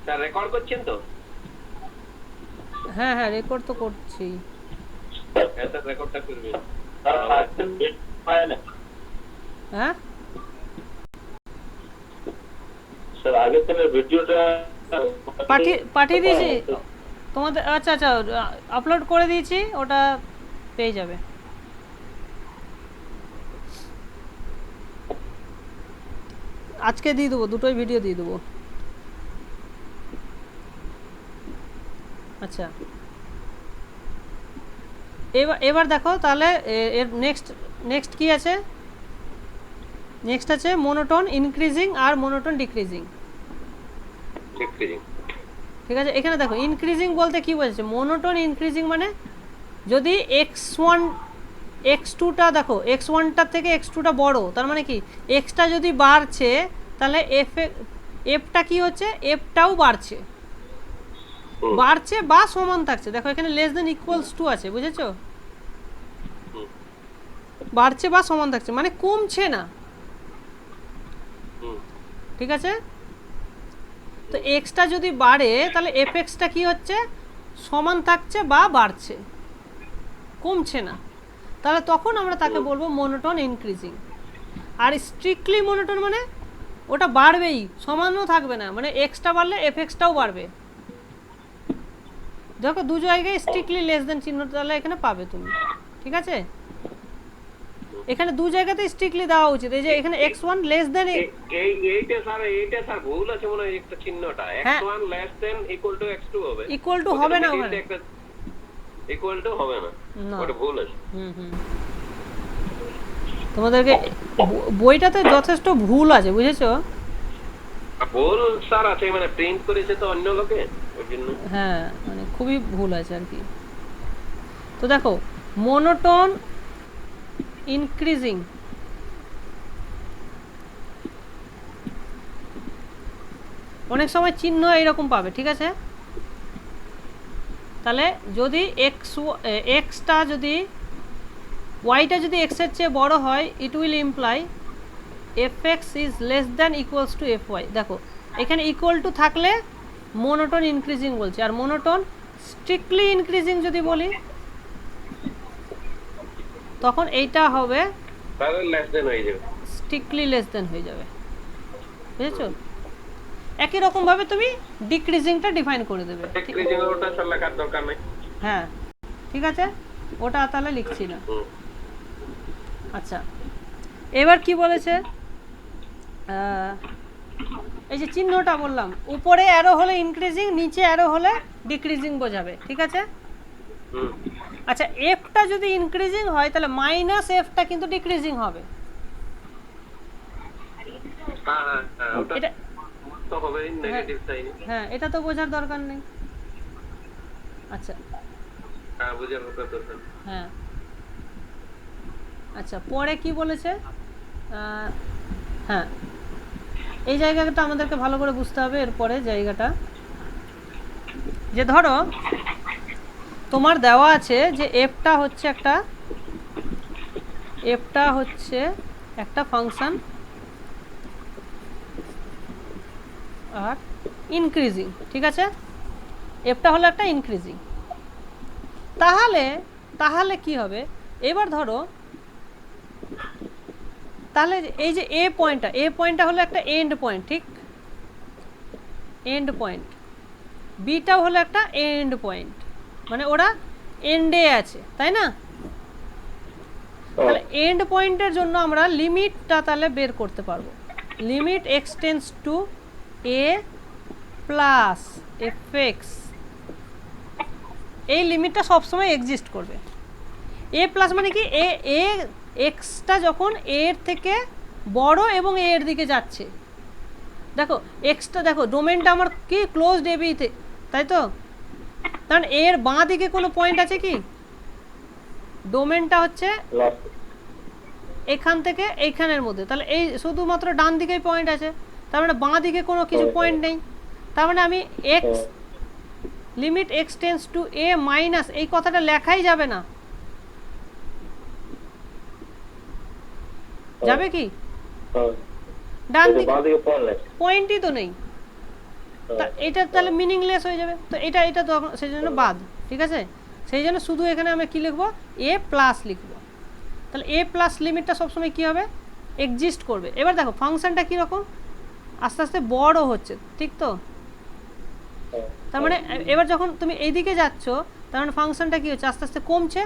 Sir record করছেন তো? হ্যাঁ হ্যাঁ রেকর্ড তো করছি। হ্যাঁ স্যার রেকর্ডটা করবেন। হ্যাঁ স্যার আগের দিনের ভিডিওটা পাঠিয়ে দিয়েছি তোমাদের। আচ্ছা আচ্ছা আপলোড করে দিয়েছি, ওটা পেয়ে যাবে। আজকে দিয়ে দেবো, দুটোই ভিডিও দিয়ে দেবো। আচ্ছা এবার এবার দেখো তাহলে এর নেক্সট কি আছে? নেক্সট আছে মোনোটোন ইনক্রিজিং আর মোনোটোন ডিক্রিজিং। ঠিক আছে, এখানে দেখো ইনক্রিজিং বলতে কি বোঝাচ্ছে? মোনোটোন ইনক্রিজিং মানে যদি x1 x2টা দেখো x1টার থেকে x2টা বড়, তার মানে কি xটা যদি বাড়ছে তাহলে এফটা কি হচ্ছে? এফটাও বাড়ছে বা সমান থাকছে। দেখো এখানে লেস দেন ইকুয়ালস টু আছে, বুঝেছো? বাড়ছে বা সমান থাকছে মানে কমছে না। ঠিক আছে, তো এক্সটা যদি বাড়ে তাহলে এফ এক্সটা কি হচ্ছে? সমান থাকছে বা বাড়ছে, কমছে না। তাহলে তখন আমরা তাকে বলবো মোনোটোন ইনক্রিজিং। আর স্ট্রিক্টলি মোনোটোন মানে ওটা বাড়বেই, সমানও থাকবে না, মানে এক্সটা বাড়লে এফ এক্সটাও বাড়বে। দেখো দু জায়গায় স্ট্রিক্টলি লেস দেন চিহ্ন তাহলে এখানে পাবে তুমি। ঠিক আছে, এখানে দু জায়গাতে স্ট্রিক্টলি দেওয়া উচিত। এই যে এখানে x1 লেস দেন এইটা স্যার ভুল আছে মনে হয়, একটা চিহ্নটা x1 less than equal to x2 হবে। ইকুয়াল টু হবে না, ওখানে ইকুয়াল টু হবে না, ওটা ভুল আছে। তোমাদেরকে বইটাতে যথেষ্ট ভুল আছে, বুঝেছো? ভুল স্যার আছে, মানে প্রিন্ট করেছে তো অন্য লোকে, ওই জন্য। হ্যাঁ মানে খুবই ভুল আছে আর কি। তো দেখো মোনোটোন ইনক্রিজিং অনেক সময় চিহ্ন এইরকম পাবে। ঠিক আছে, তাহলে যদি এক্সটা যদি ওয়াইটা যদি এক্সের চেয়ে বড় হয়, it will imply F X is less than equals to F Y. দেখো এখানে ইকুয়াল টু থাকলে মোনোটোন ইনক্রিজিং বলছে, আর মোনোটোন স্ট্রিক্টলি ইনক্রিজিং যদি বলি তখন এইটা হবে স্ট্রিক্টলি লেস দেন হয়ে যাবে। বুঝেছো? একই রকম ভাবে তুমি ডিক্রিজিংটা ডিফাইন করে দেবে। হ্যাঁ ঠিক আছে, ওটা তাহলে লিখছি না। আচ্ছা এবার কি বলেছে? এই যে চিহ্নটা বললাম, উপরে অ্যারো হলে ইনক্রিজিং, নিচে অ্যারো হলে ডিক্রিজিং বোঝাবে। ঠিক আছে, আচ্ছা এফটা যদি ইনক্রিজিং হয় তাহলে মাইনাস এফটা কিন্তু ডিক্রিজিং হবে। এটা হ্যাঁ এটা তো বোঝার দরকার নেই। আচ্ছা হ্যাঁ আচ্ছা পরে কি বলেছে? হ্যাঁ এই জায়গাটা আমাদেরকে ভালো করে বুঝতে হবে। এরপরে জায়গাটা যে ধরো তোমার দেওয়া আছে যে এফটা হচ্ছে একটা ফাংশন আর ইনক্রিজিং। ঠিক আছে, এফটা হলো একটা ইনক্রিজিং। তাহলে কি হবে? এবার ধরো তাহলে এই যে এ পয়েন্টটা হলো একটা এন্ড পয়েন্ট। ঠিক, এন্ড পয়েন্ট। বিটাও হলো একটা এন্ড পয়েন্ট, মানে ওরা এন্ডে আছে, তাই না? তাহলে এন্ড পয়েন্টের জন্য আমরা লিমিটটা তাহলে বের করতে পারবো। Limit X tends two A plus F x, এই লিমিটটা সবসময় এক্সিস্ট করবে। এ প্লাস মানে কি, এ এক্সটা যখন এর থেকে বড় এবং এর দিকে যাচ্ছে। দেখো এক্সটা দেখো ডোমেনটা আমার কি ক্লোজড এবিতে, তাই তো? কারণ এর বাঁ দিকে কোনো পয়েন্ট আছে কি? ডোমেনটা হচ্ছে এখান থেকে এইখানের মধ্যে, তাহলে এই শুধুমাত্র ডান দিকেই পয়েন্ট আছে, তার মানে বাঁ দিকে কোনো কিছু পয়েন্ট নেই। তার মানে আমি x limit X tends two এ মাইনাস, এই কথাটা লেখাই যাবে না। যাবে কি? ডান দিকে পয়েন্টই তো নেই, তা এটা তাহলে মিনিংলেস হয়ে যাবে, তো এটা এটা তখন সেই জন্য বাদ, ঠিক আছে। সেই জন্য শুধু এখানে আমরা কি লিখবো, এ প্লাস লিখবো। তাহলে এ প্লাস লিমিটটা সবসময় কী হবে, এক্সিস্ট করবে। এবার দেখো ফাংশনটা কীরকম, আস্তে আস্তে বড় হচ্ছে, ঠিক তো। তার মানে এবার যখন তুমি এইদিকে যাচ্ছ, তার মানে ফাংশনটা কী হচ্ছে, আস্তে আস্তে কমছে।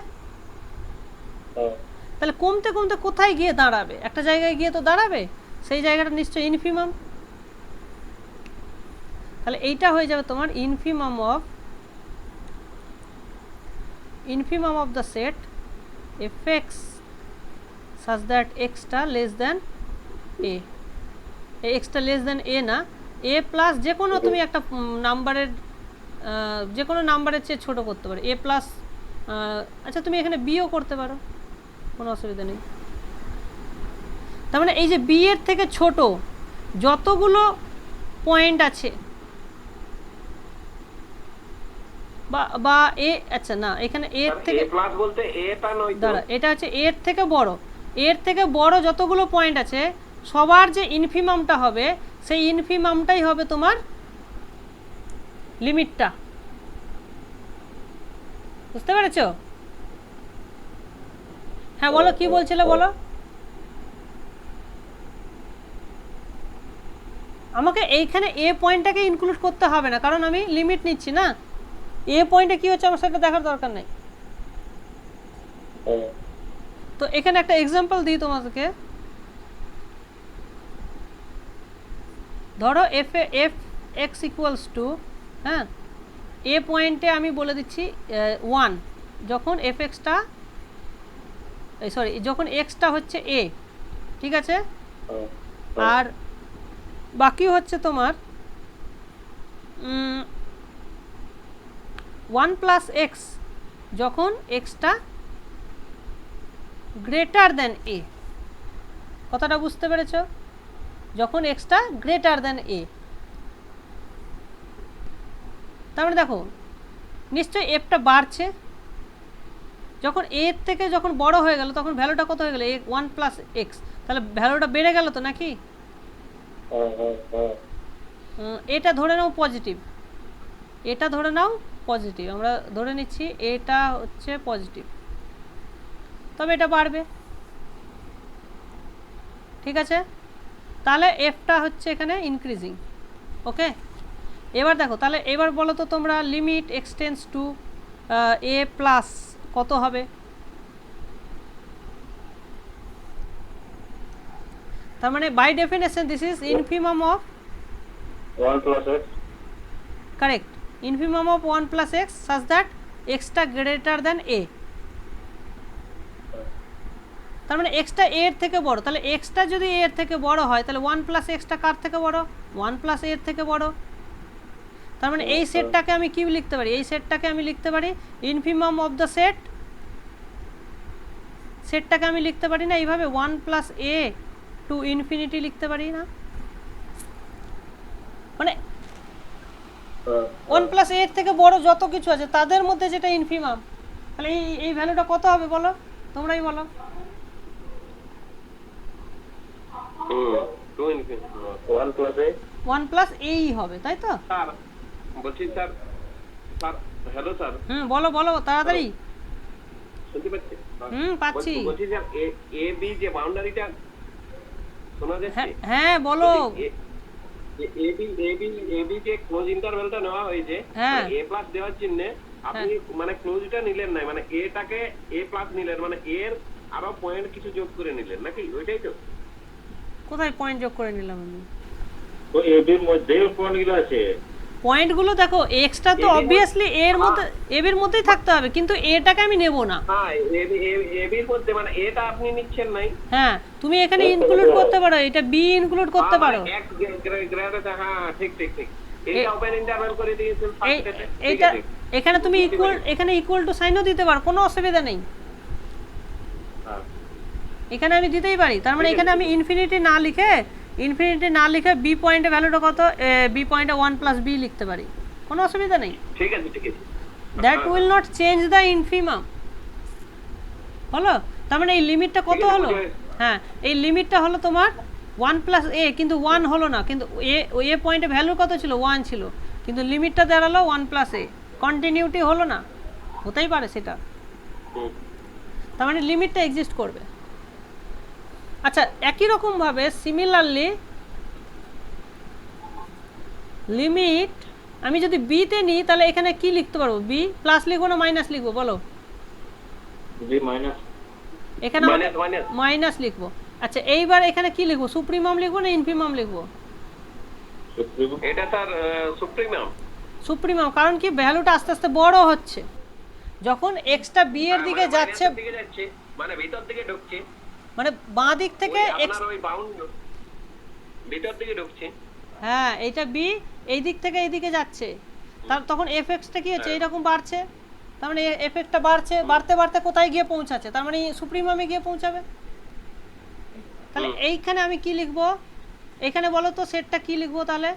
তাহলে কমতে কমতে কোথায় গিয়ে দাঁড়াবে, একটা জায়গায় গিয়ে তো দাঁড়াবে, সেই জায়গাটা নিশ্চয়ই ইনফিমাম। তাহলে এইটা হয়ে যাবে তোমার infimum of the set fx such that xটা লেস দ্যান a, এক্সটা লেস দ্যান a না, a প্লাস যে কোনো তুমি একটা নাম্বারের যে কোনো নাম্বারের চেয়ে ছোটো করতে পারো, a প্লাস, আচ্ছা তুমি এখানে বিও করতে পারো, কোনো অসুবিধা নেই। তার মানে এই যে বি এর থেকে ছোট যতগুলো পয়েন্ট আছে বা এ, আচ্ছা না এখানে এর থেকে প্লাস বলতে এটা নয় তো, দাঁড়া, এটা হচ্ছে এর থেকে বড়, এর থেকে বড় যতগুলো পয়েন্ট আছে সবার যে ইনফিমামটা হবে, সেই ইনফিমামটাই হবে তোমার লিমিটটা। বুঝতে পেরেছো? হ্যাঁ বলো, কি বলছিলে বলো। আমাকে এইখানে এ পয়েন্টটাকে ইনক্লুড করতে হবে না, কারণ আমি লিমিট নিচ্ছি না। এ পয়েন্টে কি হচ্ছে আমার সেটা দেখার দরকার নেই। তো এখানে একটা এক্সাম্পল দিই তোমাদেরকে। ধরো এফ এক্স ইকুয়ালস টু, হ্যাঁ, এ পয়েন্টে আমি বলে দিচ্ছি 1, যখন এফ এক্সটা সরি যখন এক্সটা হচ্ছে এ, ঠিক আছে। আর বাকি হচ্ছে তোমার 1 প্লাস এক্স যখন এক্সটা গ্রেটার দেন এ। কথাটা বুঝতে পেরেছ? যখন এক্সটা গ্রেটার দেন এ, তার মানে দেখো নিশ্চয়ই এফটা বাড়ছে। যখন এর থেকে যখন বড় হয়ে গেল তখন ভ্যালুটা কত হয়ে গেল, 1 প্লাস এক্স, তাহলে ভ্যালুটা বেড়ে গেল তো নাকি। এটা ধরে নাও পজিটিভ, এটা ধরে নাও পজিটিভ, আমরা ধরে নিচ্ছি এটা হচ্ছে পজিটিভ, তবে এটা বাড়বে, ঠিক আছে। তাহলে এফটা হচ্ছে এখানে ইনক্রিজিং, ওকে। এবার দেখো, তাহলে এবার বলো তো তোমরা limit x tends to A plus কত হবে। তার মানে by definition this is infimum of 1 plus x, correct, infimum of 1 plus x such that এক্সটা গ্রেটার দ্যান এ। তার মানে এক্সটা এর থেকে বড়, তাহলে এক্সটা যদি এর থেকে বড় হয় তাহলে 1 প্লাস এক্সটা কার থেকে বড়, 1 প্লাস এর থেকে বড়। তার মানে এই সেটটাকে আমি কি লিখতে পারি, এই সেটটাকে আমি লিখতে পারি ইনফিমাম অফ দ্য সেটটাকে আমি লিখতে পারি না এইভাবে 1 প্লাস এ টু ইনফিনিটি লিখতে পারি না, মানে 1 প্লাস এর থেকে বড় যত কিছু আছে তাদের মধ্যে যেটা ইনফিমাম, তাহলে এই ভ্যালুটা কত হবে বলো, তোমরাই বলো। 1 plus a, 1 প্লাস এই হবে, তাই তো। স্যার বলছি স্যার, হ্যালো স্যার, বলো বলো তাড়াতাড়ি। শুনতে পাচ্ছি? পাচ্ছি। বলছি স্যার এ বি যে বাউন্ডারিটা শোনা যাচ্ছে? হ্যাঁ বলো। এ বি যে ক্লোজ ইন্টারভ্যালটা নেওয়া হয়েছে, এ প্লাস দেওয়ার জন্য আপনি মানে ক্লোজটা নিলেন না, মানে এটাকে এ প্লাস নিলেন, মানে এর আরো পয়েন্ট কিছু যোগ করে নিলেন নাকি, ওইটাই তো? কোথায় পয়েন্ট যোগ করে নিলাম আমি? তো এ বির মধ্যে পয়েন্টগুলো আছে, পয়েন্টগুলো দেখো, এক্সটা তো অবভিয়াসলি এর মধ্যে এর মধ্যেই থাকতে হবে, কিন্তু এটাকে আমি নেব না। হ্যাঁ এ বির মধ্যে, মানে এটা আপনি নিচ্ছেন নাই। হ্যাঁ তুমি এখানে ইনক্লুড করতে পারো, এটা বি ইনক্লুড করতে পারো। এক গ্রেডে, হ্যাঁ ঠিক ঠিক ঠিক, এটা ওপেন ইন্টারভ্যাল করে দিয়েছেন ফার্স্টে। এইটা এখানে তুমি এখানে ইকুয়াল টু সাইনও দিতে পারো, কোনো অসুবিধা নেই। এখানে আমি দিতেই পারি, তার মানে এখানে আমি ইনফিনিটি না লিখে বি পয়েন্টের ভ্যালুটা কত, বি পয়েন্টে 1 প্লাস বি লিখতে পারি, কোনো অসুবিধা নেই। ঠিক আছে ঠিক আছে, that will not change the infimum, হলো। তার মানে এই লিমিটটা কত হলো, হ্যাঁ এই লিমিটটা হলো তোমার ওয়ান প্লাস এ, কিন্তু ওয়ান হলো না, কিন্তু এ পয়েন্টে ভ্যালু কত ছিল, ওয়ান ছিল, কিন্তু লিমিটটা দাঁড়ালো ওয়ান প্লাস এ, কন্টিনিউটি হলো না, হতেই পারে সেটা, তার মানে লিমিটটা এক্সিস্ট করবে। আচ্ছা একই রকমভাবে সিমিলারলি লিমিট আমি যদি বিতে নিই তাহলে এখানে কি লিখতে পারবো, বি প্লাস লিখবো না মাইনাস লিখবো বলো, বি মাইনাস, এখানে মাইনাস লিখবো। আচ্ছা এইবার এখানে কি লিখবো, সুপ্রিমাম লিখবো না ইনফিমাম লিখবো, এটা স্যার সুপ্রিমাম, সুপ্রিমাম, কারণ কি ভ্যালুটা আস্তে আস্তে বড় হচ্ছে, যখন এক্সটা বি এর দিকে যাচ্ছে, মানে ভিতর দিকে ঢুকছে, মানে বাঁ দিক থেকে এক্স, আপনার ওই বাউন্ড ভিতর দিকে ঢুকছে, হ্যাঁ এইটা বি এই দিক থেকে এই দিকে যাচ্ছে, তার তখন এফ এক্সটা কি হচ্ছে এইরকম বাড়ছে, তার মানে এফ এক্সটা বাড়ছে, বাড়তে বাড়তে কোথায় গিয়ে পৌঁছাচ্ছে, তার মানে সুপ্রিমামে গিয়ে পৌঁছাবে। তাহলে এইখানে আমি কি লিখবো, এখানে বলো তো সেটটা কি লিখবো তাহলে,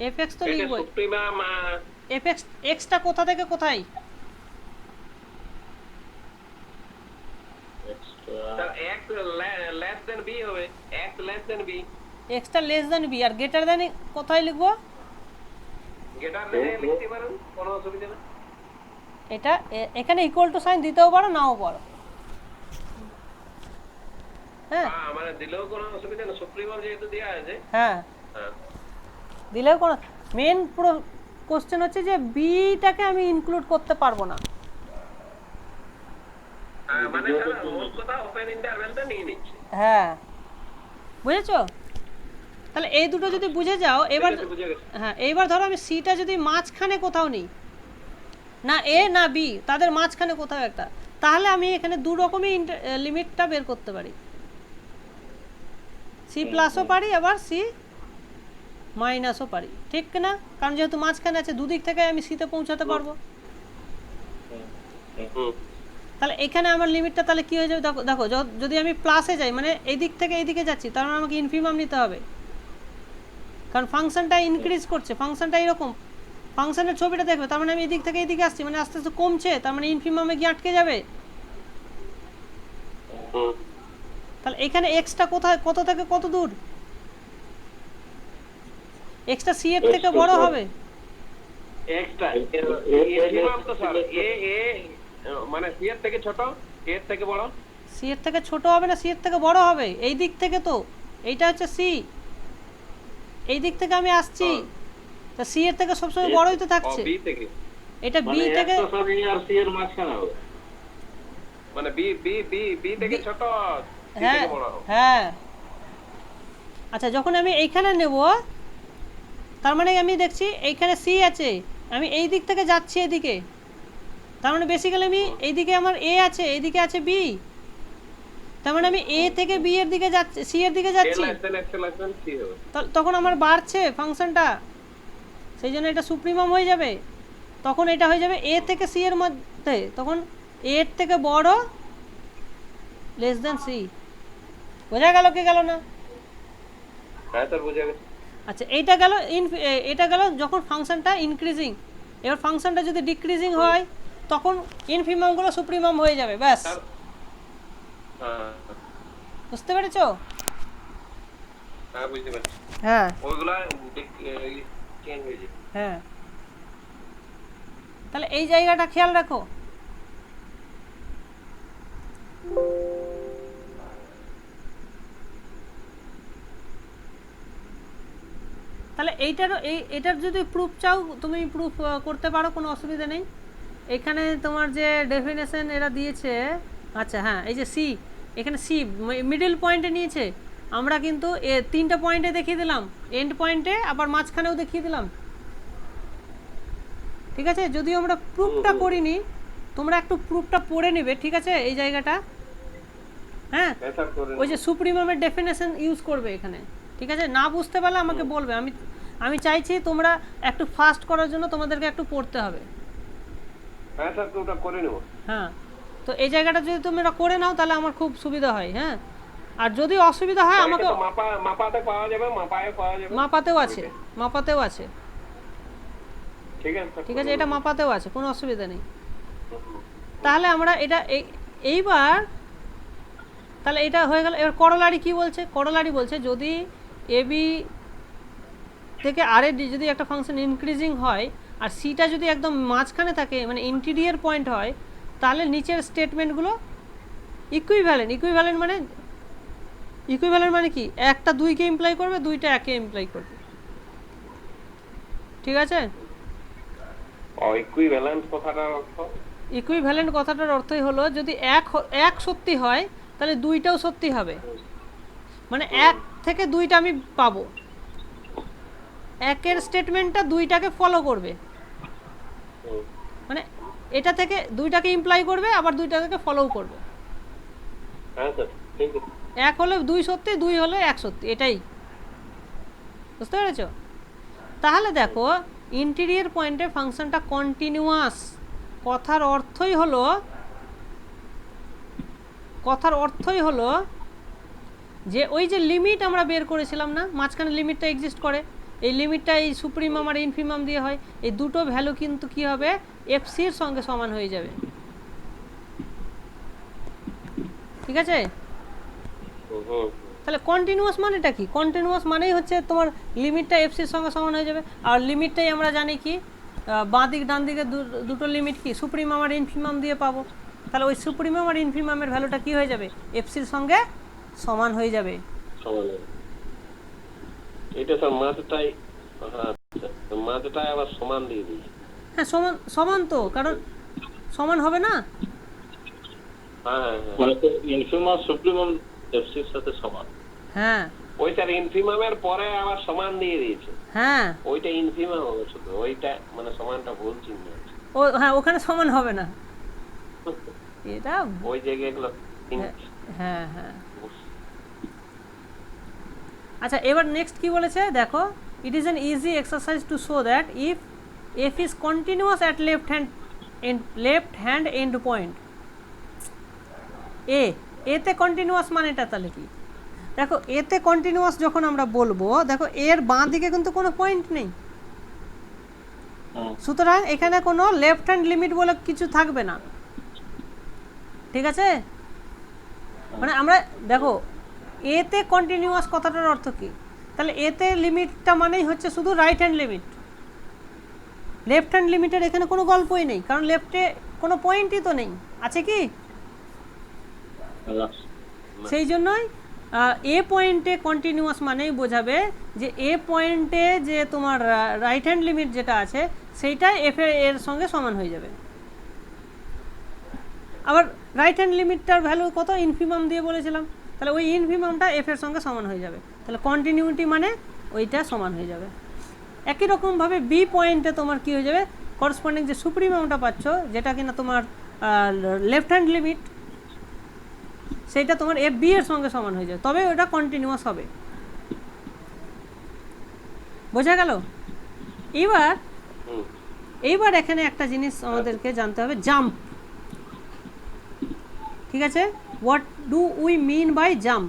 এফ এক্স তো লিখবো, সুপ্রিমাম এফ এক্স, এক্সটা কোথা থেকে কোথায়, sir x less than b হবে, x লেস দেন b, এক্সটা লেস দেন বি, আর গ্রেটার দেন কোথায় লিখবো, গেটার দেন লিখতে পারেন, কোনো অসুবিধা নেই, এটা এখানে ইকুয়াল টু সাইন দিতেও পারো নাও পারো, হ্যাঁ মানে দিলেও কোনো অসুবিধা নেই, সুপ্রিমাম যেহেতু দেয়া আছে, হ্যাঁ হ্যাঁ দিলেও কোনো, মেন পুরো কোশ্চেন হচ্ছে যে বিটাকে আমি ইনক্লুড করতে পারবো না, মানে স্যার মোট কথা ওপেন ইন্টারভ্যালটা নিয়ে নিচ্ছে, হ্যাঁ বুঝেছো, তাহলে এই দুটো যদি বুঝে যাও এবার, বুঝে গেছে, হ্যাঁ এইবার ধরো আমি সিটা যদি মাঝখানে কোথাও নেই, না এ না বি, তাদের মাঝখানে কোথাও একটা, তাহলে আমি এখানে দু রকমই লিমিটটা বের করতে পারি, সি প্লাসও পারি আবার সি মাইনাসও পারি, ঠিক না, কারণ যেহেতু মাঝখানে আছে দুদিক থেকে আমি সিতে পৌঁছাতে পারবো। তাহলে এখানে আমার লিমিটটা তাহলে কি হয়ে যাবে, দেখো দেখো যদি আমি প্লাসে যাই মানে এই দিক থেকে এই দিকে যাচ্ছি, তার মানে আমাকে ইনফিমাম নিতে হবে, কারণ ফাংশনটা ইনক্রিজ করছে, ফাংশনটা এরকম, ফাংশনের ছবিটা দেখবে, তার মানে আমি এদিক থেকে এদিকে আসছি, মানে আস্তে আস্তে কমছে, তার মানে ইনফিমামে গিয়ে আটকে যাবে। তাহলে এখানে এক্সটা কোথায়, কত থেকে কত দূর, এক্সটা সি এর থেকে বড় হবে, এক্সট্রা ইনফিমাম তো স্যার এ মানে সি এর থেকে ছোট, এ এর থেকে বড়, সি এর থেকে ছোট হবে না, সি এর থেকে বড় হবে, এই দিক থেকে, তো এইটা হচ্ছে সি, এই দিক থেকে আমি আসছি, তা সি এর থেকে সবসময় বড়ই তো থাকছে, বি থেকে, এটা বি থেকে, আর সি এর মাঝখানে হবে, মানে বি বি বি বি থেকে ছোট, সি হ্যাঁ থেকে বড় হবে, হ্যাঁ। আচ্ছা যখন আমি এইখানে নেব, তার মানে আমি দেখছি এইখানে সি আছে, আমি এই দিক থেকে যাচ্ছি এদিকে, তার মানে বেসিক্যালি আমি এইদিকে আমার এ আছে, এইদিকে আছে বি, তার মানে আমি এ থেকে বি এর দিকে যাচ্ছি, সি এর দিকে যাচ্ছি, তখন আমার বাড়ছে ফাংশনটা, সেই জন্য এটা সুপ্রিমাম হয়ে যাবে, তখন এটা হয়ে যাবে এ থেকে সি এর মধ্যে, তখন এর থেকে বড় লেস দেন সি, বোঝা গেল কি গেল না, হ্যাঁ স্যার বুঝে গেছে। আচ্ছা এইটা গেল এটা গেল যখন ফাংশনটা ইনক্রিজিং, এবার ফাংশনটা যদি ডিক্রিজিং হয় তখন ইনফিমামগুলো সুপ্রিমাম হয়ে যাবে, ব্যাস, বুঝতে পেরেছো, হ্যাঁ বুঝতে পারছি, হ্যাঁ ওইগুলা চেঞ্জ হয়ে যাবে, হ্যাঁ, তাহলে এই জায়গাটা খেয়াল রাখো। তাহলে এটার যদি প্রুফ চাও তুমি প্রুফ করতে পারো, কোনো অসুবিধা নেই, এখানে তোমার যে ডেফিনেশন এরা দিয়েছে, আচ্ছা হ্যাঁ এই যে সি, এখানে সি মিডল পয়েন্টে নিয়েছে, আমরা কিন্তু তিনটা পয়েন্টে দেখিয়ে দিলাম, এন্ড পয়েন্টে আবার মাঝখানেও দেখিয়ে দিলাম, ঠিক আছে, যদিও আমরা প্রুফটা করিনি, তোমরা একটু প্রুফটা পড়ে নেবে, ঠিক আছে, এই জায়গাটা, হ্যাঁ ওই যে সুপ্রিমামের ডেফিনেশন ইউজ করবে এখানে, ঠিক আছে, না বুঝতে পারলে আমাকে বলবে, আমি চাইছি তোমরা একটু ফাস্ট করার জন্য তোমাদেরকে একটু পড়তে হবে, হ্যাঁ স্যার ওটা করে নেব, হ্যাঁ, তো এই জায়গাটা যদি তোমরা করে নাও তাহলে আমার খুব সুবিধা হয়, হ্যাঁ, আর যদি অসুবিধা হয় আমাকে, মাপাতে পাওয়া যাবে, মাপায় পাওয়া যাবে, মাপাতেও আছে, মাপাতেও আছে, ঠিক আছে ঠিক আছে, এটা মাপাতেও আছে, কোনো অসুবিধা নেই। তাহলে আমরা এটা এইবার তাহলে এটা হয়ে গেল। এবার করলারি কি বলছে? করলারি বলছে যদি এবি থেকে আর এর যদি একটা ফাংশন ইনক্রিজিং হয় আর সিটা যদি একদম মাঝখানে থাকে মানে ইন্টিরিয়ার পয়েন্ট হয়, তাহলে নিচের স্টেটমেন্টগুলো ইকুইভ্যালেন্ট। ইকুইভ্যালেন্ট মানে কি? একটা দুইকে ইমপ্লাই করবে, দুইটা একে ইমপ্লাই করবে। ঠিক আছে? ইকুইভ্যালেন্ট কথাটার অর্থ? ইকুইভ্যালেন্ট কথাটার অর্থই হলো যদি এক সত্যি হয় তাহলে দুইটাও সত্যি হবে। মানে এক থেকে দুইটা আমি পাবো, একের স্টেটমেন্টটা দুইটাকে ফলো করবে, মানে এটা থেকে দুইটাকে ইমপ্লাই করবে আবার দুইটাকে ফলো করবে। হ্যাঁ স্যার, ঠিক আছে। এক হলে দুই সত্যি, দুই হলে এক সত্যি, এটাই। বুঝতে পেরেছো? তাহলে দেখো ইন্টিরিয়ার পয়েন্টে ফাংশনটা কন্টিনিউয়াস। কথার অর্থই হলো যে ওই যে লিমিট আমরা বের করেছিলাম না, মাঝখানে লিমিটটা এক্সিস্ট করে, এই লিমিটটা এই সুপ্রিমাম আর ইনফিমাম দিয়ে হয়, এই দুটো ভ্যালু কিন্তু কি হবে? এফসির সঙ্গে সমান হয়ে যাবে। ঠিক আছে? তাহলে কন্টিনিউয়াস মানেটা কি? কন্টিনিউয়াস মানেই হচ্ছে তোমার লিমিটটা এফসির সঙ্গে সমান হয়ে যাবে। আর লিমিটটাই আমরা জানি কি, বাঁ দিক ডান দিকে দুটো লিমিট কি সুপ্রিমাম আর ইনফিমাম দিয়ে পাবো। তাহলে ওই সুপ্রিমাম আর ইনফিমামের ভ্যালুটা কি হয়ে যাবে? এফসির সঙ্গে সমান হয়ে যাবে। এটা স্যার মাঝটাই, মাঝটাই আবার সমান দিয়ে দিই। হ্যাঁ সমান তো, কারণ সমান হবে না। হ্যাঁ, মানে তো ইনফিমাম সুপ্রিমাম এফসির সাথে সমান। হ্যাঁ, ওইটার ইনফিমামের পরে আবার সমান দিয়ে দিয়েছে। হ্যাঁ, ওইটা ইনফিমাম হবে শুধু, ওইটা মানে সমানটা ভুল চিহ্ন আছে। হ্যাঁ ওখানে সমান হবে না এটা। ওই জায়গাগুলো। হ্যাঁ হ্যাঁ। আচ্ছা, এবার নেক্সট কি বলেছে দেখো, it is an easy exercise to show that if F is continuous at left hand end point এতে কন্টিনিউয়াস মানেটা তাহলে কি? দেখো এতে কন্টিনিউয়াস যখন আমরা বলবো, দেখো এর বাঁ দিকে কিন্তু কোনো পয়েন্ট নেই, সুতরাং এখানে কোনো লেফট হ্যান্ড লিমিট বলে কিছু থাকবে না। ঠিক আছে? মানে আমরা দেখো এতে কন্টিনিউয়াস কথাটার অর্থ কি? তাহলে এতে লিমিটটা মানেই হচ্ছে শুধু right hand limit. Left hand লিমিটের এখানে কোনো গল্পই নেই, কারণ লেফটে কোনো পয়েন্টই তো নেই, আছে কি? সেই জন্যই এ পয়েন্টে কন্টিনিউয়াস মানেই বোঝাবে যে এ পয়েন্টে যে তোমার রাইট হ্যান্ড লিমিট যেটা আছে সেইটা এফ এর সঙ্গে সমান হয়ে যাবে। আবার রাইট হ্যান্ড লিমিটটার ভ্যালু কত? ইনফিমাম দিয়ে বলেছিলাম, তাহলে ওই ইনফিমামটা এফ এর সঙ্গে সমান হয়ে যাবে। তাহলে কন্টিনিউটি মানে ওইটা সমান হয়ে যাবে। একই রকমভাবে বি পয়েন্টে তোমার কি হয়ে যাবে? করসপন্ডিং যে সুপ্রিমামটা পাচ্ছ, যেটা কিনা তোমার লেফট হ্যান্ড লিমিট, সেইটা তোমার এফ বি এর সঙ্গে সমান হয়ে যাবে, তবে ওটা কন্টিনিউয়াস হবে। বোঝা গেল? এইবার এখানে একটা জিনিস আমাদেরকে জানতে হবে, জাম্প। ঠিক আছে? What do we mean by jump?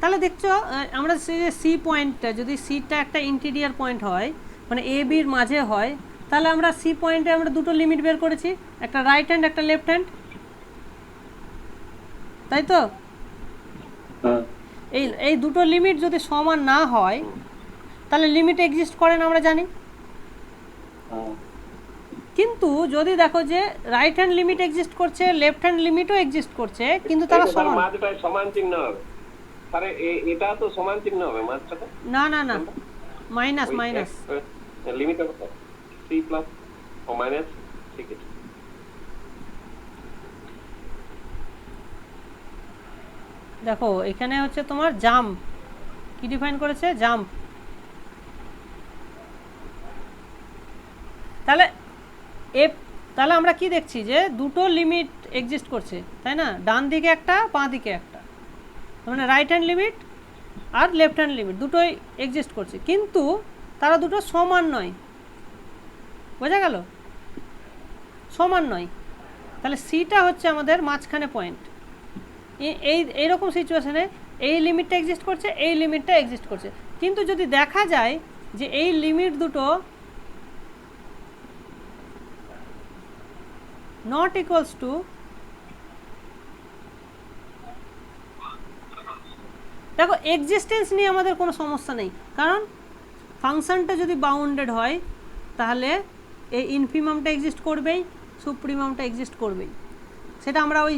তাহলে দেখছো আমরা সি পয়েন্টটা, যদি সিটা একটা ইন্টিরিয়ার পয়েন্ট হয় মানে এ বির মাঝে হয়, তাহলে আমরা সি পয়েন্টে আমরা দুটো লিমিট বের করেছি, একটা রাইট হ্যান্ড একটা লেফট হ্যান্ড, তাই তো? এই দুটো লিমিট যদি সমান না হয় তাহলে লিমিট এক্সিস্ট করে না আমরা জানি। কিন্তু যদি দেখো যে রাইট হ্যান্ড লিমিট এক্সিস্ট করছে, লেফট হ্যান্ড লিমিটও এক্সিস্ট করছে, কিন্তু তারা সমান, মাঝটাই সমান চিহ্ন হবে। আরে এটা তো সমান চিহ্ন হবে মাঝটাতে? না না না, মাইনাস মাইনাস লিমিট হবে সি প্লাস ও মাইনাস। ঠিক আছে, দেখো এখানে হচ্ছে তোমার জাম্প কি ডিফাইন করেছে? জাম্প। তাহলে আমরা কি দেখছি যে দুটো লিমিট এক্সিস্ট করছে, তাই না? ডান দিকে একটা, বাঁ দিকে একটা, মানে রাইট হ্যান্ড লিমিট আর লেফট হ্যান্ড লিমিট দুটোই এক্সিস্ট করছে, কিন্তু তারা দুটো সমান নয়। বোঝা গেল? সমান নয়। তাহলে সিটা হচ্ছে আমাদের মাঝখানে পয়েন্ট। এইরকম সিচুয়েশনে এই লিমিটটা এক্সিস্ট করছে, এই লিমিটটা এক্সিস্ট করছে, কিন্তু যদি দেখা যায় যে এই লিমিট দুটো নট ইকুয়ালস টু দেখো এক্সিস্টেন্স নিয়ে আমাদের কোনো সমস্যা নেই, কারণ ফাংশনটা যদি বাউন্ডেড হয় তাহলে এই ইনফিমামটা এক্সিস্ট করবেই, সুপ্রিমামটা এক্সিস্ট করবেই। সেটা আমরা ওই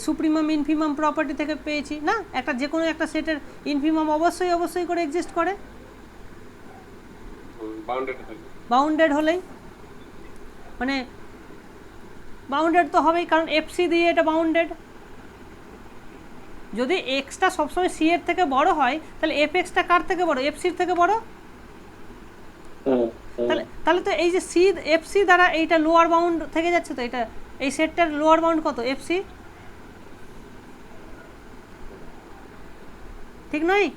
সুপ্রিমাম ইনফিমাম প্রপার্টি থেকে পেয়েছি না, একটা যে কোনো একটা সেটের ইনফিমাম অবশ্যই করে এক্সিস্ট করে বাউন্ডেড হলেই, মানে বাউন্ডেড তো হবেই, কারণ এফসি দিয়ে এটা বাউন্ডেড। যদি এক্সটা সবসময় সি এর থেকে বড় হয় তাহলে এফ এক্সটা কার থেকে বড়, এফসির থেকে বড়। তাহলে তো এই যে সি এফসি দ্বারা এইটা লোয়ার বাউন্ড থেকে যাচ্ছে, তো এটা এই সেটটার লোয়ার বাউন্ড কত, এফসি, ঠিক নয়?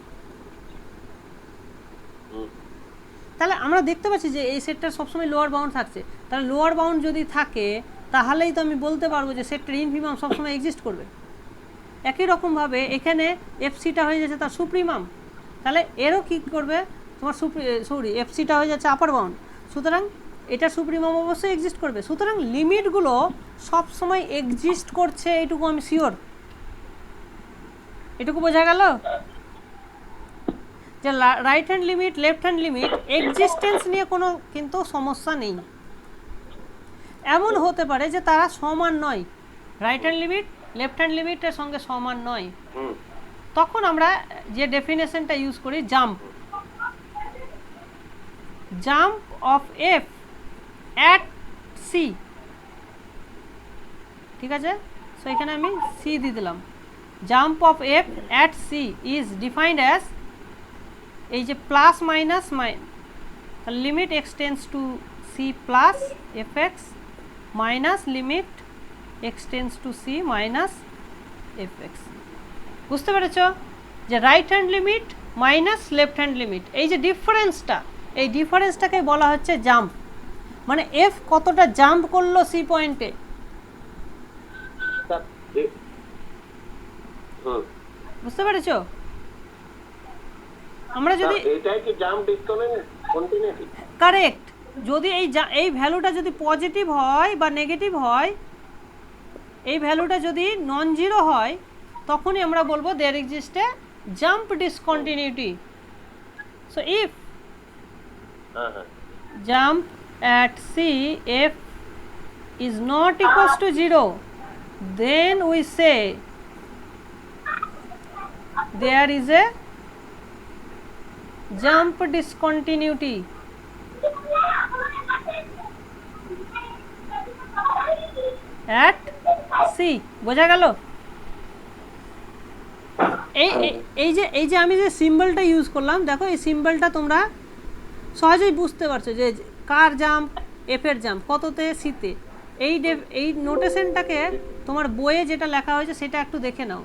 তাহলে আমরা দেখতে পাচ্ছি যে এই সেটটার সবসময় লোয়ার বাউন্ড থাকছে, তাহলে লোয়ার বাউন্ড যদি থাকে তাহলেই তো আমি বলতে পারবো যে সেটটার ইনফিমাম সবসময় এক্সিস্ট করবে। একই রকমভাবে এখানে এফসিটা হয়ে যাচ্ছে তার সুপ্রিমাম, তাহলে এরও কী করবে তোমার এফসিটা হয়ে যাচ্ছে আপার বাউন্ড, সুতরাং এটা সুপ্রিমাম অবশ্যই এক্সিস্ট করবে। সুতরাং লিমিটগুলো সবসময় এক্সিস্ট করছে, এইটুকু আমি শিওর। এটুকু বোঝা গেল যে right hand limit, left hand limit existence নিয়ে কোনো কিন্তু সমস্যা নেই। এমন হতে পারে যে তারা সমান নয়, right hand limit left hand লিমিটের সঙ্গে সমান নয়, তখন আমরা যে ডেফিনেশনটা ইউজ করি jump of F at C, ঠিক আছে? সো এখানে আমি সি দিয়ে দিলাম। Jump of F at C is defined as, এই যে plus minus limit X tends to C plus F X minus limit X tends to C minus F X. বুঝতে পেরেছ যে right hand limit minus left hand limit, এই যে ডিফারেন্সটা, এই ডিফারেন্সটাকে বলা হচ্ছে জাম্প, মানে এফ কতটা জাম্প করলো সি পয়েন্টে। বুঝতে পেরেছ? আমরা যদি কারেক্ট, যদি এই ভ্যালুটা যদি পজিটিভ হয় বা নেগেটিভ হয়, এই ভ্যালুটা যদি নন জিরো হয় তখনই আমরা বলবো there exist a jump discontinuity. So if jump at C f is not equals to 0, then we say there is a jump discontinuity at C। বোঝা গেল? এই যে আমি যে সিম্বলটা ইউজ করলাম, দেখো এই সিম্বলটা তোমরা সহজেই বুঝতে পারছো যে কার জাম্প, এফের জাম্প কততে, সিতে। এই নোটেশনটাকে তোমার বইয়ে যেটা লেখা হয়েছে সেটা একটু দেখে নাও।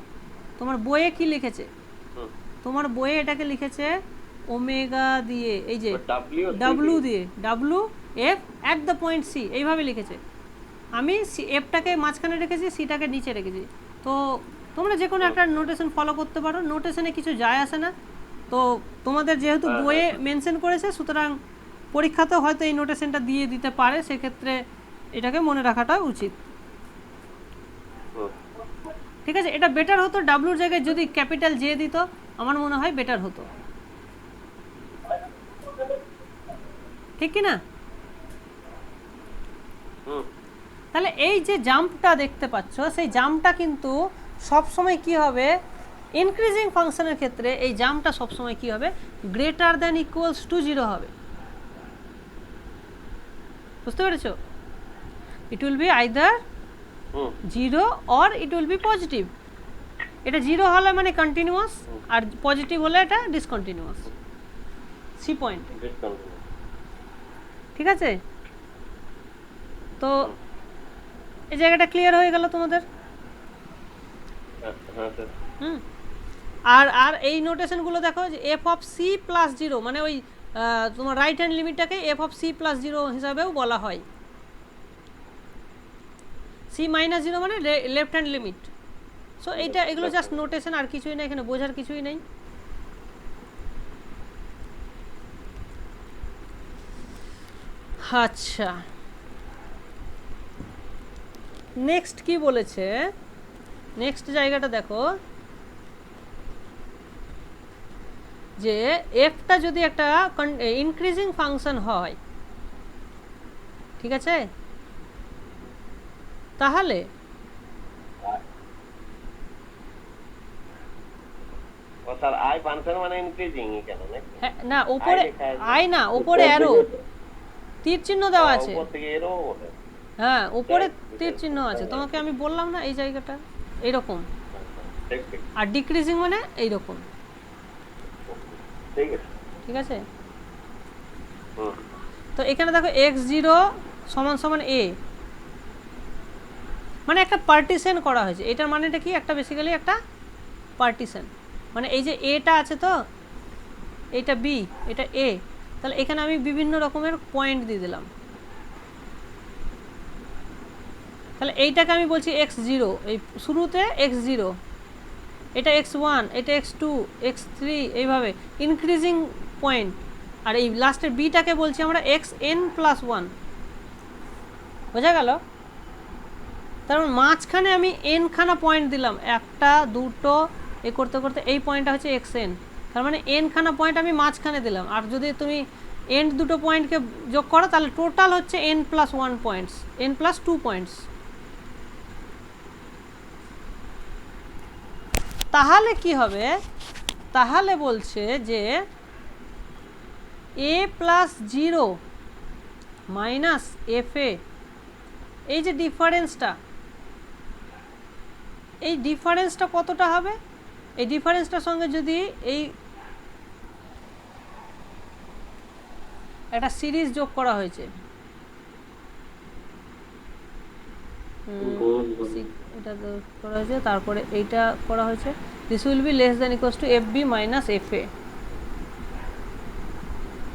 তোমার বইয়ে কি লিখেছে? তোমার বইয়ে এটাকে লিখেছে ওমেগা দিয়ে, এই যে ডাব্লু দিয়ে, W F at the point C, এইভাবে লিখেছে। আমি এফটাকে মাঝখানে রেখেছি, সিটাকে নিচে রেখেছি। তো তোমরা যে কোনো একটা নোটেশন ফলো করতে পারো, নোটেশনে কিছু যায় আসে না। তো তোমাদের যেহেতু বইয়ে মেনশন করেছে, সুতরাং পরীক্ষাতেও হয়তো এই নোটেশনটা দিয়ে দিতে পারে, সেক্ষেত্রে এটাকে মনে রাখাটা উচিত। ঠিক আছে, এটা বেটার হতো ডাব্লুর জায়গায় যদি ক্যাপিটাল জে দিত, আমার মনে হয় বেটার হতো, ঠিক কি না? তাহলে এই যে জাম্পটা দেখতে পাচ্ছ, সেই জাম্পটা কিন্তু সবসময় কি হবে, ইনক্রিজিং ফাংশনের ক্ষেত্রে এই জাম্পটা সবসময় কি হবে, গ্রেটার দ্যান ইকুয়ালস টু 0 হবে। বুঝতে পেরেছো? It will be either 0 or it will be positive. এটা 0 হলে মানে কন্টিনিউয়াস, আর পজিটিভ হলে এটা ডিসকন্টিনিউয়াস সি পয়েন্ট। ঠিক আছে, তো এই জায়গাটা ক্লিয়ার হয়ে গেল তোমাদের? আর এই নোটেশনগুলো দেখো যে এফ অফ সি প্লাস 0, মানে ওই তোমার রাইট হ্যান্ড লিমিটটাকে এফ অফ সি প্লাস 0 হিসাবেও বলা হয়। সি মাইনাস 0 মানে লেফট হ্যান্ড লিমিট। সো এগুলো জাস্ট নোটেশন, আর কিছুই না, এখানে বোঝার কিছুই নেই। আচ্ছা, নেক্সট কি বলেছে, নেক্সট জায়গাটা দেখো, যে এফটা যদি একটা ইনক্রিজিং ফাংশন হয়, ঠিক আছে, তাহলে ও স্যার আই ফাংশন মানে ইনক্রিজিং কেন নাকি? হ্যাঁ, না উপরে আই না, উপরে অ্যারো তীর চিহ্ন দেওয়া আছে। উপর থেকে এরো বলে। হ্যাঁ, উপরে তীর চিহ্ন আছে, তোমাকে আমি বললাম না এই জায়গাটা এইরকম, ঠিক ঠিক আর ডিক্রিজিং মানে এইরকম, ঠিক আছে। ঠিক আছে। হুম তো এখানে দেখো x0 সমান সমান a, মানে একটা পার্টিশন করা হয়েছে। এটার মানেটা কি, একটা বেসিক্যালি একটা পার্টিশন, মানে এই যে এটা আছে তো, এটা b, এটা a, তাহলে এখানে আমি বিভিন্ন রকমের পয়েন্ট দিয়ে দিলাম। তাহলে এইটাকে আমি বলছি x0, এই শুরুতে x0, এটা x1, এটা x2, x3, এইভাবে ইনক্রিজিং পয়েন্ট। আর এই লাস্টের বিটাকে বলছি আমরা xn+1। বোঝা গেল? তার মানে মাঝখানে আমি n খানা পয়েন্ট দিলাম, একটা দুটো এই করতে করতে এই পয়েন্টটা হচ্ছে xn, তার মানে n খানা পয়েন্ট আমি মাঝখানে দিলাম। আর যদি তুমি এন্ড দুটো পয়েন্টকে যোগ করো তাহলে টোটাল হচ্ছে n+1 পয়েন্টস, n+2 পয়েন্টস। তাহলে কি হবে, তাহলে বলছে যে a+0 মাইনাস fa, এই যে ডিফারেন্সটা, এই ডিফারেন্সটা কতটা হবে, এই ডিফারেন্সটার সঙ্গে যদি এই একটা সিরিজ যোগ করা হয়েছে, এটা করা হয়েছে, তারপরে এইটা করা হয়েছে, this will be less than equals to fb minus fa।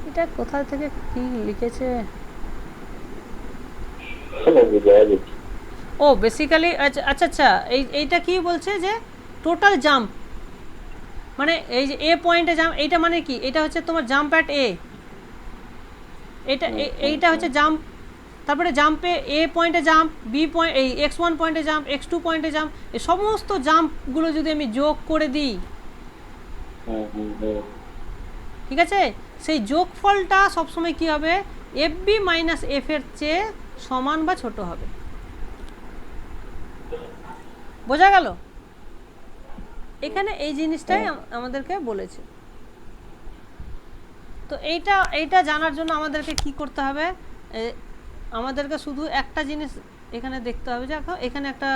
এটা কোথা থেকে কি লিখেছে, ও বেসিক্যালি আচ্ছা আচ্ছা আচ্ছা, এইটা কি বলছে যে টোটাল জাম্প, মানে এই যে এ পয়েন্টে জাম্প, এইটা মানে কি, এটা হচ্ছে তোমার জাম্প অ্যাট এ, এইটা হচ্ছে জাম্প, তারপরে জাম্পে এ পয়েন্টে জাম্প, বি পয়েন্ট, এই x1 পয়েন্টে জাম্প, x2 পয়েন্টে জাম্প, এই সমস্ত জাম্পগুলো যদি আমি যোগ করে দিই, ঠিক আছে, সেই যোগফলটা সবসময় কি হবে, fb মাইনাস f এর চেয়ে সমান বা ছোট হবে। বোঝা গেল? এখানে এই জিনিসটাই আমাদেরকে বলেছে। তো এইটা জানার জন্য আমাদেরকে কি করতে হবে, আমাদেরকে শুধু একটা জিনিস এখানে দেখতে হবে, যে এখানে একটা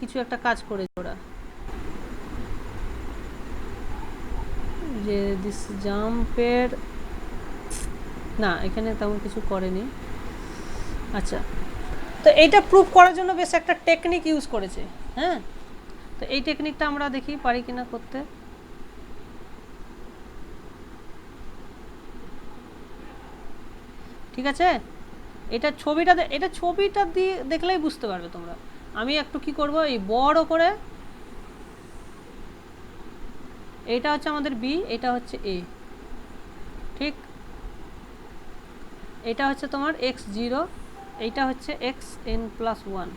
কিছু একটা কাজ করেছে ওরা, যে দিস জাম্পের, না এখানে তেমন কিছু করেনি। আচ্ছা, তো এইটা প্রুভ করার জন্য বেশ একটা টেকনিক ইউজ করেছে। হ্যাঁ, তো এই টেকনিকটা আমরা দেখি পারি কিনা করতে। ঠিক আছে, এটা ছবিটা দিয়ে দেখলেই বুঝতে পারবে তোমরা। আমি একটু কি করব, এই বড় করে, এটা হচ্ছে আমাদের বি, এটা হচ্ছে এ, ঠিক, এটা হচ্ছে তোমার x0, এইটা হচ্ছে xn+1,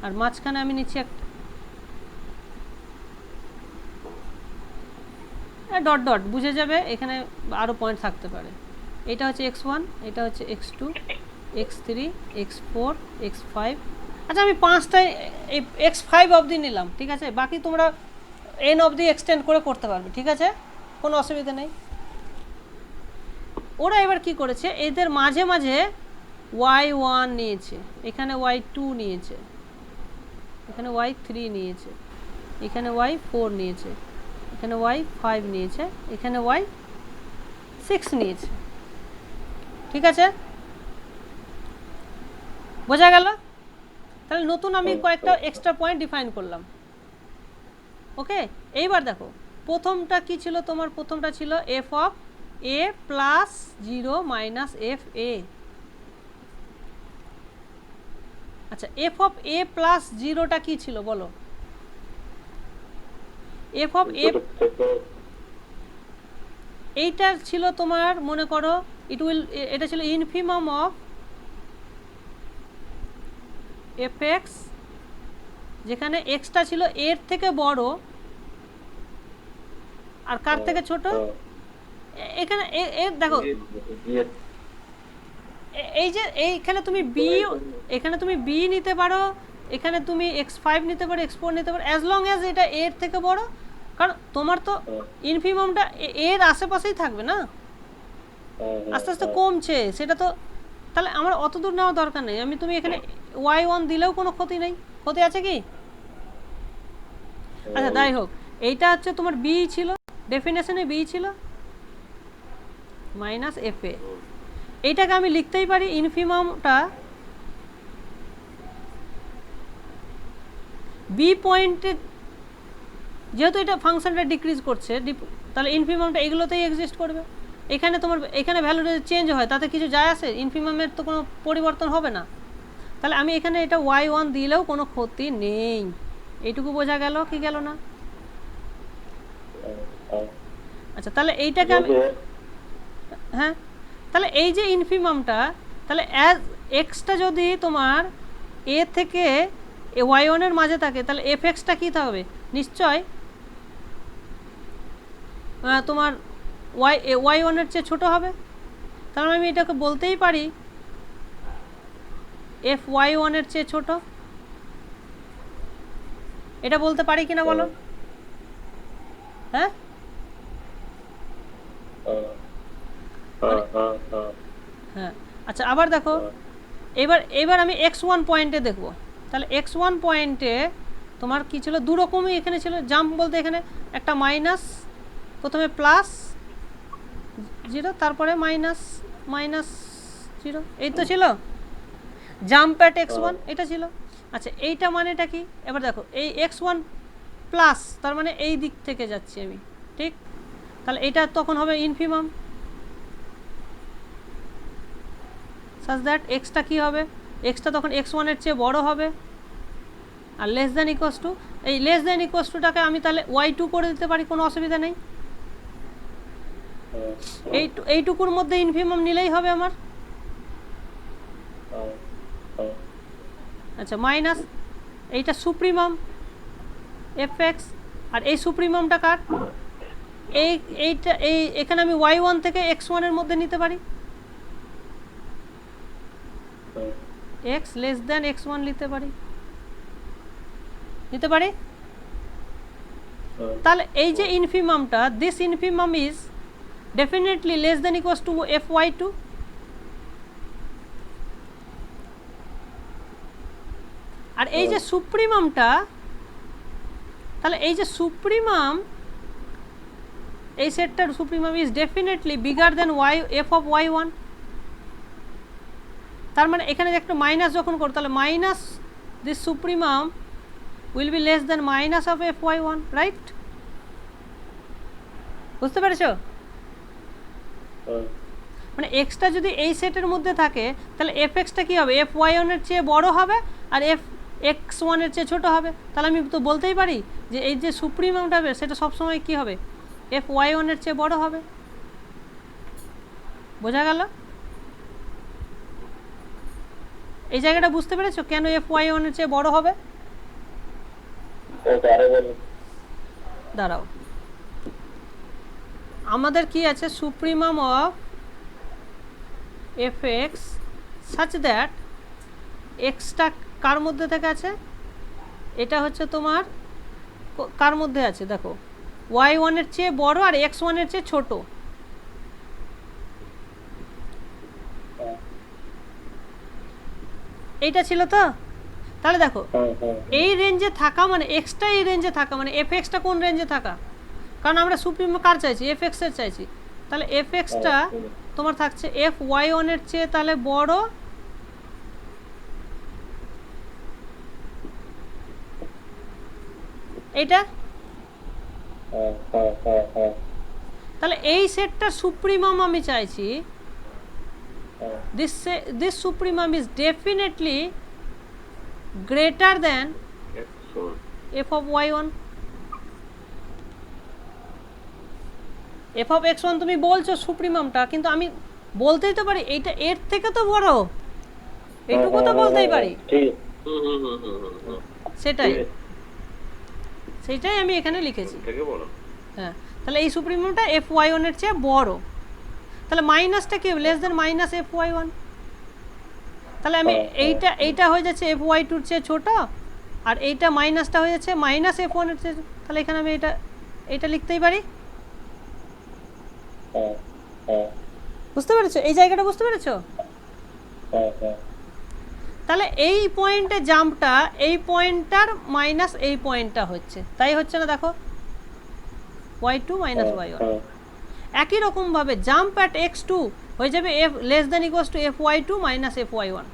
আর মাঝখানে আমি নিচ্ছি একটা ডট ডট, বুঝে যাবে এখানে আরও পয়েন্ট থাকতে পারে। এটা হচ্ছে x1, এটা হচ্ছে x2, x3, x4, x5। আচ্ছা, আমি পাঁচটায় এই x5 অবধি নিলাম, ঠিক আছে, বাকি তোমরা n অবধি এক্সটেন্ড করে করতে পারবে, ঠিক আছে, কোনো অসুবিধা নেই। ওরা এবার কি করেছে, এদের মাঝে মাঝে y1 নিয়েছে, এখানে y2 নিয়েছে, এখানে y3 নিয়েছে, এখানে y4 নিয়েছে, এখানে y5 নিয়েছে, এখানে y6 নিয়েছে, ঠিক আছে, বোঝা গেল? তাহলে নতুন আমি কয়েকটা এক্সট্রা পয়েন্ট ডিফাইন করলাম। ওকে, এইবার দেখো প্রথমটা কি ছিল তোমার, প্রথমটা ছিল f(a+0 - f(a)। আচ্ছা, f(a+0)টা কি ছিল বলো? f(a) এইটা ছিল তোমার, মনে করো এটা ছিল ইনফিমাম অফ fx, যেখানে xটা ছিল এর থেকে বড় আর কার থেকে ছোট? এখানে দেখো এই যে এইখানে তুমি বি, এখানে তুমি বি নিতে পারো, এখানে তুমি x5 নিতে পারো, x4 নিতে পারো, অ্যাজ লং অ্যাজ এটা এর থেকে বড়। কারণ তোমার তো ইনফিমামটা এর আশেপাশেই থাকবে না, আস্তে আস্তে কমছে সেটা তো। তাহলে আমার অত দূর নেওয়ার দরকার নেই, আমি তুমি এখানে y1 দিলেও কোনো ক্ষতি নেই, ক্ষতি আছে কি? আচ্ছা যাই হোক, এইটা হচ্ছে তোমার বি ছিল, ডেফিনেশনে বি ছিল মাইনাস এফ এ। এইটাকে আমি লিখতেই পারি ইনফিমামটা বি পয়েন্টে, যেহেতু এটা ফাংশনটা ডিক্রিজ করছে, তাহলে ইনফিমামটা এগুলোতেই এক্সিস্ট করবে। এখানে তোমার এখানে ভ্যালুটা চেঞ্জ হয় তাতে কিছু যায় আসে? ইনফিমামের তো কোনো পরিবর্তন হবে না। তাহলে আমি এখানে এটা y1 দিলেও কোনো ক্ষতি নেই। এইটুকু বোঝা গেল কি গেল না? আচ্ছা তাহলে এইটাকে আমি, হ্যাঁ তাহলে এই যে ইনফিমামটা, তাহলে অ্যাজ এক্সটা যদি তোমার এ থেকে y1 এর মাঝে থাকে, তাহলে এফ এক্সটা কী থাকবে? নিশ্চয় তোমার y1 এর চেয়ে ছোটো হবে। তাহলে আমি এটাকে বলতেই পারি এফ y1 এর চেয়ে ছোট। এটা বলতে পারি কিনা বলো? হ্যাঁ হ্যাঁ আচ্ছা আবার দেখো, এবার আমি x1 পয়েন্টে দেখব। তাহলে x1 পয়েন্টে তোমার কি ছিল? দু রকমই এখানে ছিল জাম্প বলতে, এখানে একটা মাইনাস, প্রথমে প্লাস 0 তারপরে মাইনাস মাইনাস 0, এই তো ছিল জাম্প অ্যাট x1, এটা ছিল। আচ্ছা এইটা মানেটা কি? এবার দেখো এই x1 প্লাস, তার মানে এই দিক থেকে যাচ্ছি আমি, ঠিক? তাহলে এটা তখন হবে ইনফিমাম, সাজ দ্যাট এক্সটা কী হবে? এক্সটা তখন x1 এর চেয়ে বড় হবে, আর লেস দ্যান ইকুয়ালস টু, এই লেস দ্যান ইকুয়ালস টুটাকে আমি তাহলে y2 করে দিতে পারি, কোনো অসুবিধা নেই। এইটুকুর মধ্যে ইনফিমাম নিলেই হবে আমার। আচ্ছা মাইনাস, এইটা সুপ্রিমাম এফ এক্স, আর এই সুপ্রিমামটা কার? এইটা এখানে আমি y1 থেকে x1 এর মধ্যে নিতে পারি, x লেস দ্যান x1 নিতে পারি। তাহলে এই যে ইনফিমামটা, this infimum is definitely less than equals to fy2। আর এই যে সুপ্রিমামটা, তাহলে এই যে সুপ্রিমাম, এই সেটটার supremum is definitely bigger than f of y1। তার মানে এখানে একটা মাইনাস যখন করো, তাহলে minus this supremum will be less than minus of fy1, right? বুঝতে পেরেছো? মানে এক্সটা যদি এই সেটের মধ্যে থাকে, তাহলে এফ এক্সটা কী হবে? fy1 এর চেয়ে বড় হবে আর x1 এর চেয়ে ছোট হবে। তাহলে আমি তো বলতেই পারি যে এই যে সুপ্রিমামটা হবে সেটা সবসময় কী হবে? fy1 এর চেয়ে বড় হবে। বোঝা গেল? এই জায়গাটা বুঝতে পেরেছো কেন fy1 এর চেয়ে বড় হবে? দাঁড়াও, আমাদের কি আছে? Supremum of F X such that এক্সটা কার মধ্যে থেকে আছে? এটা হচ্ছে তোমার কার মধ্যে আছে? দেখো y1 এর চেয়ে বড় আর x1 এর চেয়ে ছোট। এইটা ছিল তো? তাহলে দেখো এই রেঞ্জে থাকা মানে এক্সটা এই রেঞ্জে থাকা মানে এফ এক্সটা কোন রেঞ্জে থাকা? কারণ আমরা সুপ্রিম কার চাইছি? এফ এক্স এর চাইছি। তাহলে এফ এক্সটা তোমার থাকছে fy1 এর চেয়ে তাহলে বড়, এইটা। তাহলে এই সেটটার সুপ্রিমাম আমি চাইছি, this supremum is definitely greater than f of y1। f of x1 তুমি বলছো সুপ্রিমামটা, কিন্তু আমি বলতেই তো পারি এইটা এর থেকে তো বড়, এইটুকু তো বলতেই পারি। সেটাই আমি এখানে লিখেছি। হ্যাঁ, তাহলে এই সুপ্রিমোটা এফ ওয়াই ওয়ানের চেয়ে বড়, তাহলে মাইনাসটা কি less than minus F Y one. তাহলে আমি এইটা হয়ে যাচ্ছে এফ ওয়াই টুর চেয়ে ছোট, আর এইটা মাইনাসটা হয়ে যাচ্ছে মাইনাস এফ ওয়ানের চেয়ে। তাহলে এখানে আমি এটা লিখতেই পারি। বুঝতে পেরেছো এই জায়গাটা? বুঝতে পেরেছো? তাহলে এই পয়েন্টে জাম্পটা এই পয়েন্টটার মাইনাস এই পয়েন্টটা হচ্ছে, তাই হচ্ছে না? দেখো y2 মাইনাস y1। একই রকম ভাবে জাম্প অ্যাট x2 হয়ে যাবে f less than equals to fy2 minus fy1।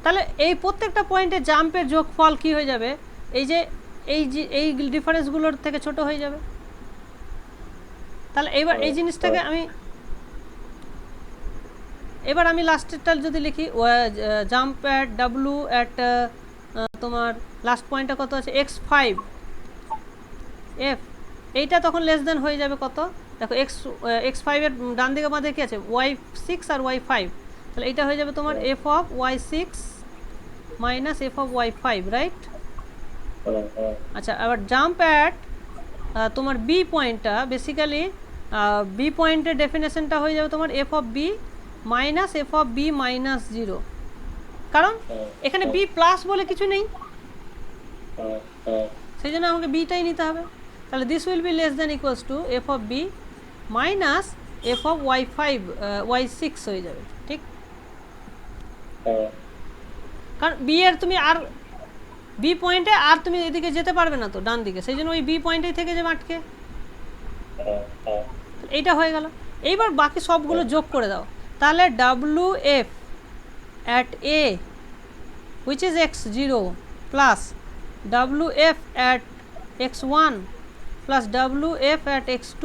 তাহলে এই প্রত্যেকটা পয়েন্টে জাম্পের যোগফল কি হয়ে যাবে? এই ডিফারেন্সগুলোর থেকে ছোট হয়ে যাবে। তাহলে এই জিনিসটাকে এবার আমি লাস্টেরটা যদি লিখি, জাম্প অ্যাট ডাব্লু অ্যাট তোমার লাস্ট পয়েন্টটা কত আছে x5 f, এইটা তখন লেস দেন হয়ে যাবে কত? দেখো x5 এর ডান দিকে বাঁ দিকে কি আছে? y6 আর y5। তাহলে এইটা হয়ে যাবে তোমার f of y6 minus f of y5, right? আচ্ছা, আবার জাম্প অ্যাট তোমার বি পয়েন্টটা, বেসিক্যালি বি পয়েন্টের ডেফিনেশনটা হয়ে যাবে তোমার f of b minus f of b minus 0, কারণ এখানে b প্লাস বলে কিছু নেই, সেই জন্য আমাকে বিটাই নিতে হবে। তাহলে this will be less then equals to f of b minus f of y5 y6 হয়ে যাবে, ঠিক? কারণ বি এর তুমি আর বি পয়েন্টে আর তুমি এদিকে যেতে পারবে না তো ডান দিকে, সেই জন্য ওই বি পয়েন্টেই থেকে যাবে আটকে। এইটা হয়ে গেল। এইবার বাকি সবগুলো যোগ করে দাও। তাহলে wf at a which is x0 plus wf at x1 plus wf at x2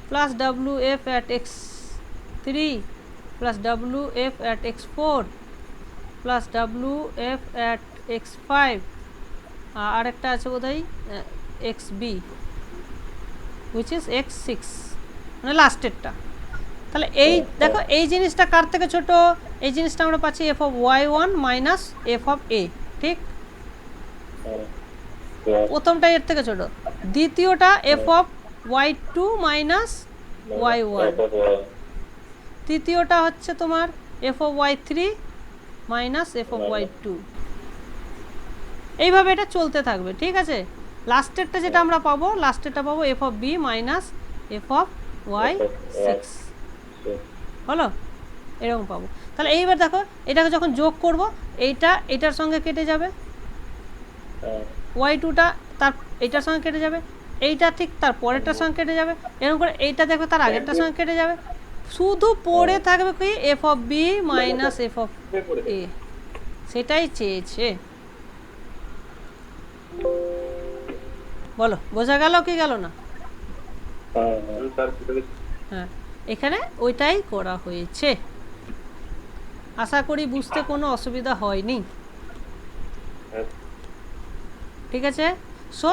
plus wf at x3 plus wf at x4 plus wf at x5 আর একটা আছে বোধহয় xb which is x6, মানে লাস্টেরটা। তাহলে এই দেখো এই জিনিসটা কার থেকে ছোট? এই জিনিসটা আমরা পাচ্ছি f of y1 minus f of a, ঠিক? প্রথমটা এর থেকে ছোট, দ্বিতীয়টা f of y2 minus y1, তৃতীয়টা হচ্ছে তোমার f of y3 minus f of y2। এইভাবে এটা চলতে থাকবে, ঠিক আছে? লাস্টেরটা যেটা আমরা পাবো, লাস্টেরটা পাবো f of b minus f of y6, হলো? এরকম পাবো। তাহলে এইবার দেখো এটাকে যখন যোগ করব, এটার সঙ্গে কেটে যাবে, y2টা তার এইটার সঙ্গে কেটে যাবে, এইটা ঠিক তার পরেরটার সঙ্গে কেটে যাবে, এরকম করে এইটা দেখবে তার আগেরটার সঙ্গে কেটে যাবে, শুধু পড়ে থাকবে কি f of b minus f of a। সেটাই চেয়েছে। বলো বোঝা গেল কি গেল না? হ্যাঁ, এখানে ওইটাই করা হয়েছে। আশা করি বুঝতে কোনো অসুবিধা হয়নি, ঠিক আছে? সো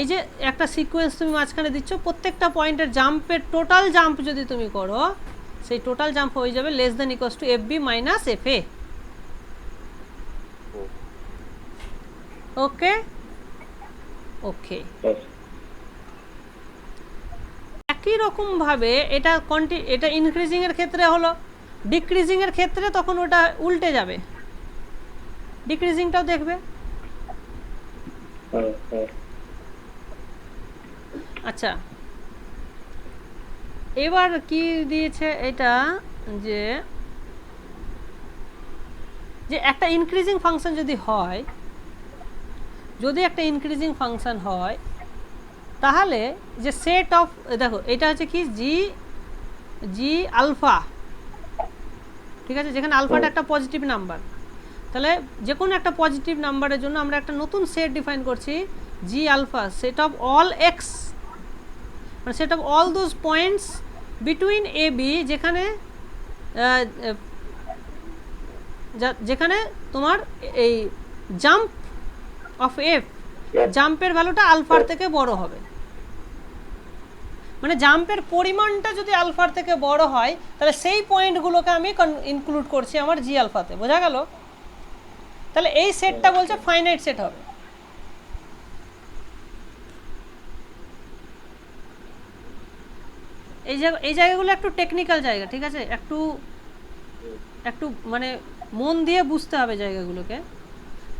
এই যে একটা সিকোয়েন্স তুমি মাঝখানে দিচ্ছ, প্রত্যেকটা পয়েন্টের জাম্পের টোটাল জাম্প যদি তুমি করো, সেই টোটাল জাম্প হয়ে যাবে less than equals to fb minus fa। ওকে ওকে, একই রকম ভাবে এটা ইনক্রিজিং এর ক্ষেত্রে হলো, ডিক্রিজিং এর ক্ষেত্রে তখন ওটা উল্টে যাবে, ডিক্রিজিংটাও দেখবে। আচ্ছা, এবার কি দিয়েছে এটা, যে একটা ইনক্রিজিং ফাংশন যদি হয়, একটা ইনক্রিজিং ফাংশন হয়, তাহলে যে সেট অফ, দেখো এটা হচ্ছে কি জি আলফা, ঠিক আছে? যেখানে আলফাটা একটা পজিটিভ নাম্বার, তাহলে যে কোনো একটা পজিটিভ নাম্বারের জন্য আমরা একটা নতুন সেট ডিফাইন করছি, G alpha set of all X, মানে set of all those points between A B, যেখানে তোমার এই জাম্প অফ এফ, জাম্পের ভ্যালুটা আলফার থেকে বড় হবে, মানে জাম্পের পরিমাণটা যদি আলফার থেকে বড় হয়, তাহলে সেই পয়েন্টগুলোকে আমি ইনক্লুড করছি আমার জি আলফাতে। বোঝা গেল? তাহলে এই সেটটা বলছে ফাইনাইট সেট হবে। এই জায়গাগুলো একটু টেকনিক্যাল জায়গা, ঠিক আছে, একটু একটু মানে মন দিয়ে বুঝতে হবে জায়গাগুলোকে।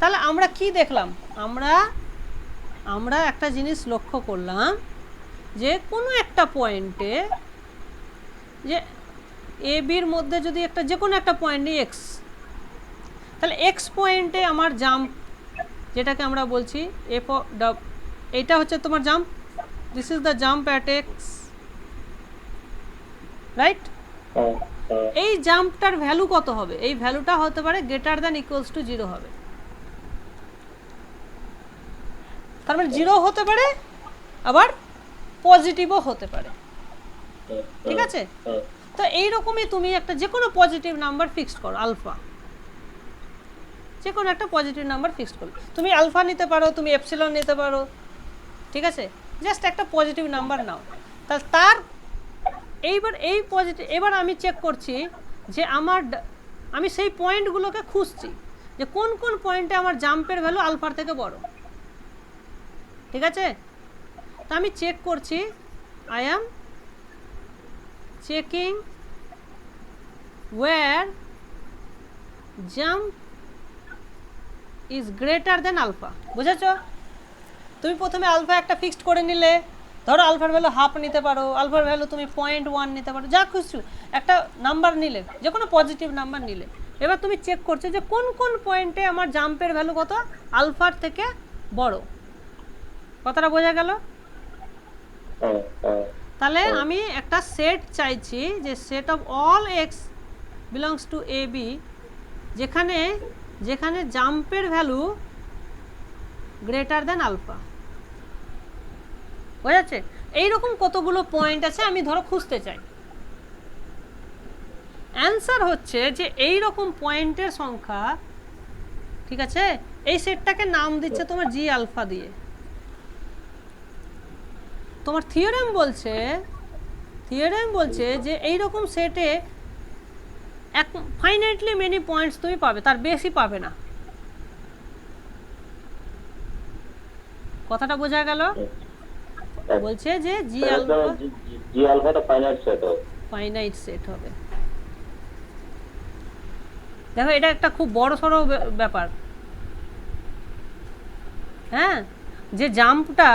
তাহলে আমরা কি দেখলাম, আমরা একটা জিনিস লক্ষ্য করলাম যে কোনো একটা পয়েন্টে, যে এ বির মধ্যে যদি একটা যে কোনো একটা পয়েন্ট নিই এক্স, তাহলে এক্স পয়েন্টে আমার জাম্প, যেটাকে আমরা বলছি এফ, এইটা হচ্ছে তোমার jump, this is the jump at x, right? এই জাম্পটার ভ্যালু কত হবে? এই ভ্যালুটা হতে পারে গ্রেটার দ্যান ইকুয়ালস টু 0 হবে। তার মানে 0 হতে পারে, আবার পজিটিভও হতে পারে, ঠিক আছে? তো এইরকমই তুমি একটা যে কোনো পজিটিভ নাম্বার ফিক্সড করো, আলফা, যে কোনো একটা পজিটিভ নাম্বার ফিক্সড করো। তুমি আলফা নিতে পারো, তুমি এপসিলন নিতে পারো, ঠিক আছে? জাস্ট একটা পজিটিভ নাম্বার নাও। তাহলে তার এইবার এই পজিটিভ, এবার আমি চেক করছি যে আমি সেই পয়েন্টগুলোকে খুঁজছি যে কোন কোন পয়েন্টে আমার জাম্পের ভ্যালু আলফার থেকে বড়, ঠিক আছে? তা আমি চেক করছি, I am checking where jump is greater than alpha, বুঝেছো? তুমি প্রথমে আলফা একটা ফিক্সড করে নিলে, ধরো আলফার ভ্যালু হাফ নিতে পারো, আলফার ভ্যালু তুমি 0.1 নিতে পারো, যা খুশি একটা নাম্বার নিলে, যে কোনো পজিটিভ নাম্বার নিলে। এবার তুমি চেক করছো যে কোন কোন পয়েন্টে আমার জাম্পের ভ্যালু কত আলফার থেকে বড়। কথাটা বোঝা গেল? তাহলে আমি একটা সেট চাইছি, যে set of all X belongs to A B, যেখানে যেখানে জাম্পের ভ্যালু গ্রেটার দেন আলফা, বোঝাচ্ছে? এইরকম কতগুলো পয়েন্ট আছে আমি ধরো খুঁজতে চাই। অ্যান্সার হচ্ছে যে এই রকম পয়েন্টের সংখ্যা, ঠিক আছে? এই সেটটাকে নাম দিচ্ছে তোমার জি আলফা দিয়ে। তোমার থিওরেম বলছে যে এই রকম সেটে ফাইনাইটলি মেনি পয়েন্টস তুমি পাবে, তার বেশি পাবে না। কথাটা বোঝা গেল? বলছে যে জি আলফাটা ফাইনাইট সেট হবে। দেখো এটা একটা খুব বড় সড়ো ব্যাপার, হ্যাঁ? যে জাম্পটা,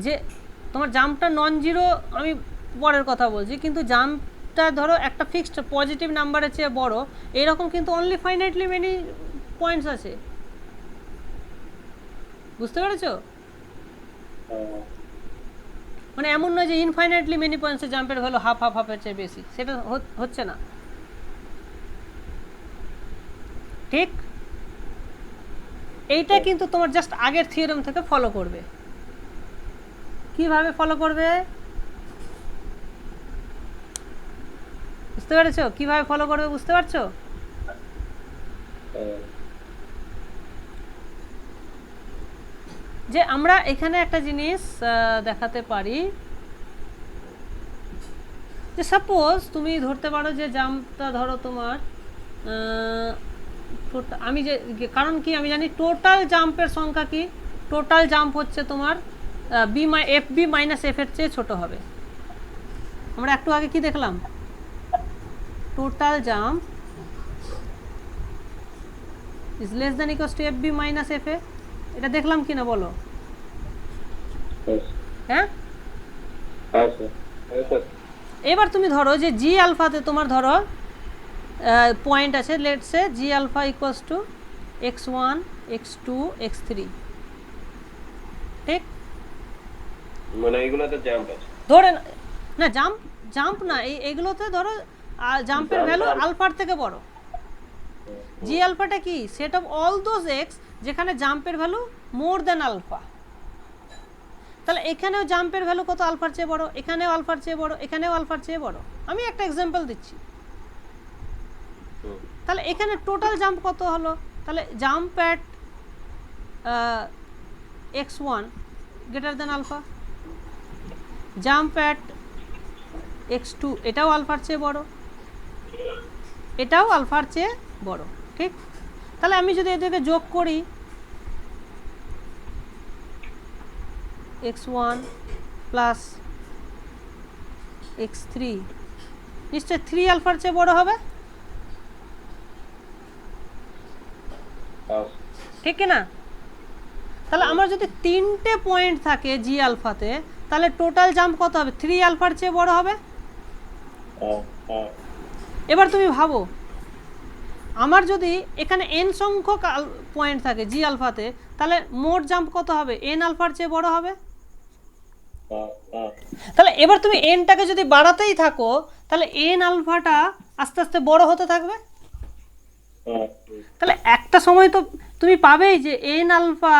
যে তোমার জাম্পটা নন জিরো, আমি পরের কথা বলছি, কিন্তু জাম্পটা ধরো একটা ফিক্সড পজিটিভ নাম্বারের চেয়ে বড়, এরকম কিন্তু অনলি ফাইনাইটলি মেনি পয়েন্টস আছে, বুঝতে পেরেছো? মানে এমন নয় যে ইনফাইনাইটলি মেনি পয়েন্টসে জাম্পের ভ্যালু হাফের চেয়ে বেশি, সেটা হচ্ছে না, ঠিক? এইটা কিন্তু তোমার জাস্ট আগের থিওরেম থেকে ফলো করবে। কিভাবে ফলো করবে বুঝতে পেরেছো? কিভাবে ফলো করবে বুঝতে পারছো? যে আমরা এখানে একটা জিনিস দেখাতে পারি, যে সাপোজ তুমি ধরতে পারো যে জাম্পটা ধরো তোমার, আমি যে, কারণ কি আমি জানি টোটাল জাম্পের সংখ্যা কি, টোটাল জাম্প হচ্ছে তোমার এফ বি মাইনাস এফ এর চেয়ে ছোট হবে। আমরা একটু আগে কি দেখলাম, total jump is less than equals to F B minus F A, এটা দেখলাম কিনা বলো? হ্যাঁ, এবার তুমি ধরো যে জি আলফাতে তোমার ধরো পয়েন্ট আছে, let's say G alpha equals to x1 x2 x3, ঠিক? মানে এগুলোতে জাম্প আছে, ধরে না জাম্প না, এইগুলোতে ধরো জাম্পের ভ্যালু আলফার থেকে বড়। জি আলফাটা কি, set of all those x যেখানে জাম্পের ভ্যালু মোর দেন আলফা। তাহলে এখানেও জাম্পের ভ্যালু কত আলফার চেয়ে বড়, এখানেও আলফার চেয়ে বড়, এখানেও আলফার চেয়ে বড়। আমি একটা এক্সাম্পল দিচ্ছি। তাহলে এখানে টোটাল জাম্প কত হলো? তাহলে jump at x1 greater than alpha, jump at x2 এটাও আলফার চেয়ে বড়, এটাও আলফার চেয়ে বড়, ঠিক? তাহলে আমি যদি এদেরকে যোগ করি, x1 প্লাস x3 নিশ্চয় 3 আলফার চেয়ে বড় হবে, ঠিক কি না? তাহলে আমার যদি তিনটে পয়েন্ট থাকে জি আলফাতে, তাহলে টোটাল জাম্প কত হবে? 3 আলফার চেয়ে বড় হবে। এবার তুমি ভাবো, আমার যদি এখানে n সংখ্যক পয়েন্ট থাকে জি আলফাতে, তাহলে মোট জাম্প কত হবে? n আলফার চেয়ে বড় হবে। তাহলে এবার তুমি nটাকে যদি বাড়াতেই থাকো, তাহলে n আলফাটা আস্তে আস্তে বড় হতে থাকবে। তাহলে একটা সময় তো তুমি পাবেই যে n আলফা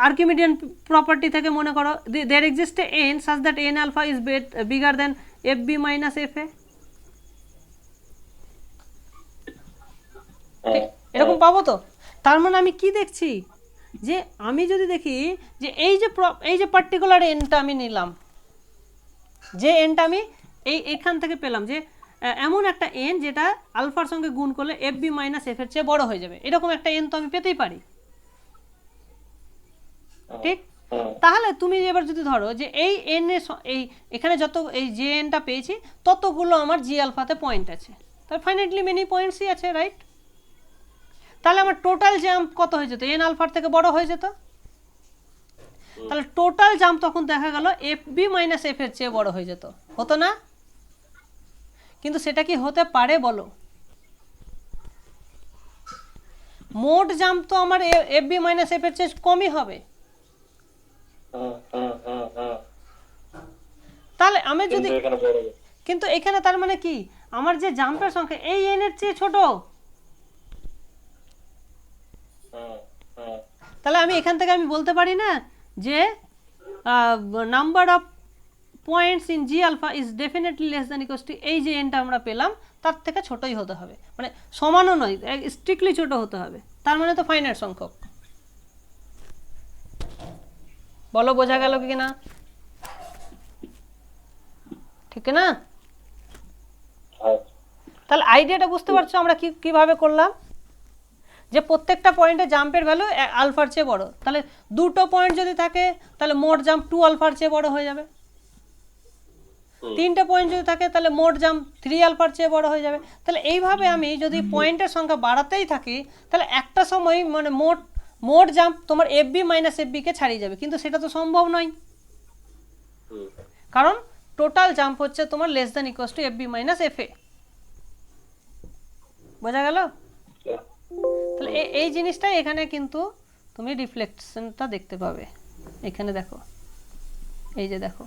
আর্কিমিডিয়ান প্রপার্টি থেকে মনে করো there exist a n such that n alpha is bigger than fb minus fa, এরকম পাবো তো। তার মানে আমি কি দেখছি, যে আমি যদি দেখি যে এই যে পার্টিকুলার এনটা আমি নিলাম, যে এনটা আমি এখান থেকে পেলাম, যে এমন একটা এন যেটা আলফার সঙ্গে গুণ করলে fb মাইনাস f এর চেয়ে বড় হয়ে যাবে, এরকম একটা এন তো আমি পেতেই পারি, ঠিক? তাহলে তুমি এবার যদি ধরো যে এই এন এর এখানে যত এই যে এনটা পেয়েছি ততগুলো আমার জি আলফাতে পয়েন্ট আছে, তার ফাইনাইটলি মেনি পয়েন্টসই আছে, রাইট? তাহলে আমার টোটাল জাম্প কত হয়ে যেত? এন আলফার থেকে বড় হয়ে যেত। তাহলে টোটাল জাম্প তখন দেখা গেল fb মাইনাস f এর চেয়ে বড় হয়ে যেত, হতো না? কিন্তু সেটা কি হতে পারে বলো? মোট জাম্প তো আমার fb মাইনাস f এর চেয়ে কমই হবে। তাহলে আমি যদি কিন্তু এখানে তার মানে কি, আমার যে জাম্পের সংখ্যা এই n এর চেয়ে ছোট, তাহলে আমি এখান থেকে আমি বলতে পারি না যে number of points in G alpha is definitely less than equals to এই যে এনটা আমরা পেলাম তার থেকে ছোটই হতে হবে, মানে সমানও নয়, স্ট্রিক্টলি ছোট হতে হবে, তার মানে তো ফাইনাইট সংখ্যক। বলো বোঝা গেল কি না? ঠিক না? তাহলে আইডিয়াটা বুঝতে পারছো আমরা কিভাবে করলাম, যে প্রত্যেকটা পয়েন্টে জাম্পের ভ্যালু আলফার চেয়ে বড়, তাহলে দুটো পয়েন্ট যদি থাকে তাহলে মোট জাম্প 2 আলফার চেয়ে বড় হয়ে যাবে, তিনটে পয়েন্ট যদি থাকে তাহলে মোট জাম্প 3 আলফার চেয়ে বড় হয়ে যাবে। তাহলে এইভাবে আমি যদি পয়েন্টের সংখ্যা বাড়াতেই থাকি, তাহলে একটা সময় মানে মোট জাম্প তোমার fb মাইনাস fb কে ছাড়িয়ে যাবে, কিন্তু সেটা তো সম্ভব নয়, কারণ টোটাল জাম্প হচ্ছে তোমার less than equals to fb minus fa। বোঝা গেল? তাহলে এই জিনিসটা এখানে কিন্তু তুমি রিফ্লেকশনটা দেখতে পাবে, এখানে দেখো, এই যে দেখো,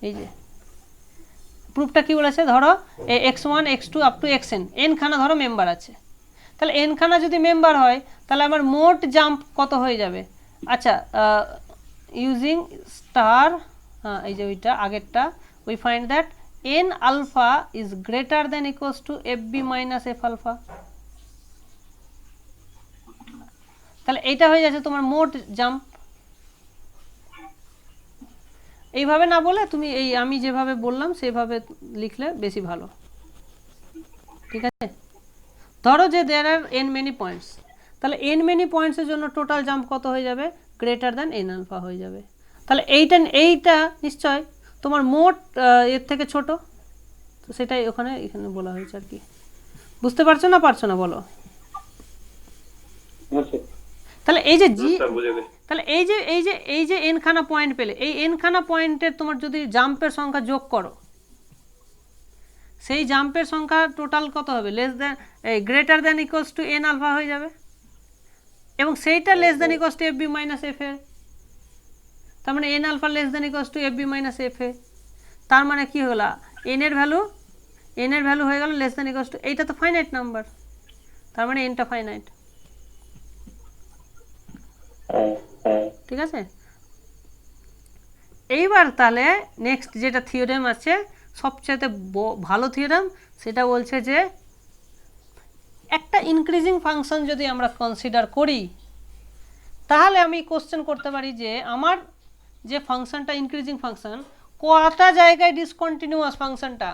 এই যে প্রুফটা কি বলেছে, ধরো x1 x2 up to xn n খানা ধরো মেম্বার আছে, তাহলে n খানা যদি মেম্বার হয় তাহলে আমার মোট জাম্প কত হয়ে যাবে? আচ্ছা, ইউজিং স্টার, এই যে ওইটা আগেরটা, we find that n alpha is greater than equals to fb minus f alpha, তাহলে এইটা হয়ে যাচ্ছে তোমার মোট জাম্প। এইভাবে না বলে তুমি এই আমি যেভাবে বললাম সেভাবে লিখলে বেশি ভালো, ঠিক আছে? ধরো যে there are n many points, তাহলে n many points এর জন্য টোটাল জাম্প কত হয়ে যাবে? গ্রেটার দ্যান n আলফা হয়ে যাবে। তাহলে এইটা নিশ্চয় তোমার মোট এর থেকে ছোট, তো সেটাই এখানে বলা হয়েছে আর কি। বুঝতে পারছো না পারছো না বলো? তাহলে এই যে তাহলে এই যে n খানা পয়েন্ট পেলে, এই n খানা পয়েন্টের তোমার যদি জাম্পের সংখ্যা যোগ করো, সেই জাম্পের সংখ্যা টোটাল কত হবে? Less than greater than equals to n alpha হয়ে যাবে, এবং সেইটা less than equals to fb minus fa, তার মানে n alpha less than equals to fb minus fa, তার মানে কি হলো, n এর ভ্যালু হয়ে গেল লেস দ্যান ইকুয়ালস টু, এইটা তো ফাইনাইট নাম্বার, তার মানে n টা ফাইনাইট, ঠিক আছে? এইবার তাহলে নেক্সট যেটা থিওরেম আছে, সবচেয়ে ভালো থিওরেম, সেটা বলছে যে একটা ইনক্রিজিং ফাংশন যদি আমরা কনসিডার করি, তাহলে আমি কোশ্চেন করতে পারি যে আমার যে ফাংশনটা ইনক্রিজিং ফাংশন, কটা জায়গায় ডিসকন্টিনিউয়াস ফাংশনটা,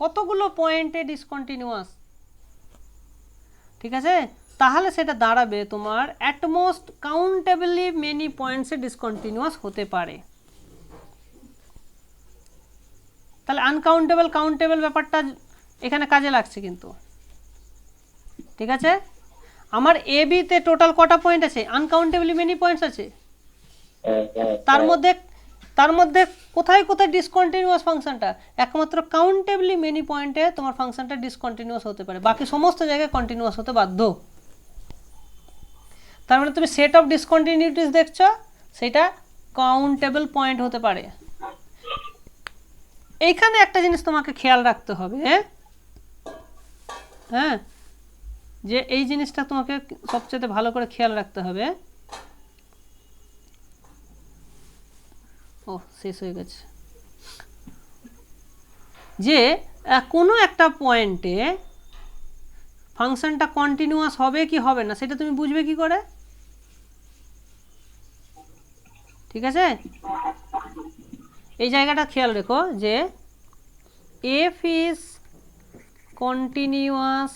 কতগুলো পয়েন্টে ডিসকন্টিনিউয়াস, ঠিক আছে? তাহলে সেটা দাঁড়াবে তোমার অ্যাট মোস্ট কাউন্টেবলি মেনি পয়েন্টসে ডিসকন্টিনিউয়াস হতে পারে। তাহলে আনকাউন্টেবল কাউন্টেবল ব্যাপারটা এখানে কাজে লাগছে কিন্তু, ঠিক আছে। আমার এ বিতে টোটাল কটা পয়েন্ট আছে? আনকাউন্টেবলি মেনি পয়েন্টস আছে। তার মধ্যে কোথায় কোথায় ডিসকন্টিনিউয়াস ফাংশনটা? একমাত্র কাউন্টেবলি মেনি পয়েন্টে তোমার ফাংশনটা ডিসকন্টিনিউয়াস হতে পারে, বাকি সমস্ত জায়গায় কন্টিনিউয়াস হতে বাধ্য। তার মানে তুমি সেট অফ ডিসকন্টিনিউটিস দেখছো, সেটা কাউন্টেবল পয়েন্ট হতে পারে। এইখানে একটা জিনিস তোমাকে খেয়াল রাখতে হবে, হ্যাঁ, যে এই জিনিসটা তোমাকে সবচেয়ে ভালো করে খেয়াল রাখতে হবে। ও শেষ হয়ে গেছে। যে কোনো একটা পয়েন্টে ফাংশনটা কন্টিনিউয়াস হবে কি হবে না সেটা তুমি বুঝবে কি করে? ঠিক আছে, এই জায়গাটা খেয়াল রেখো যে f is continuous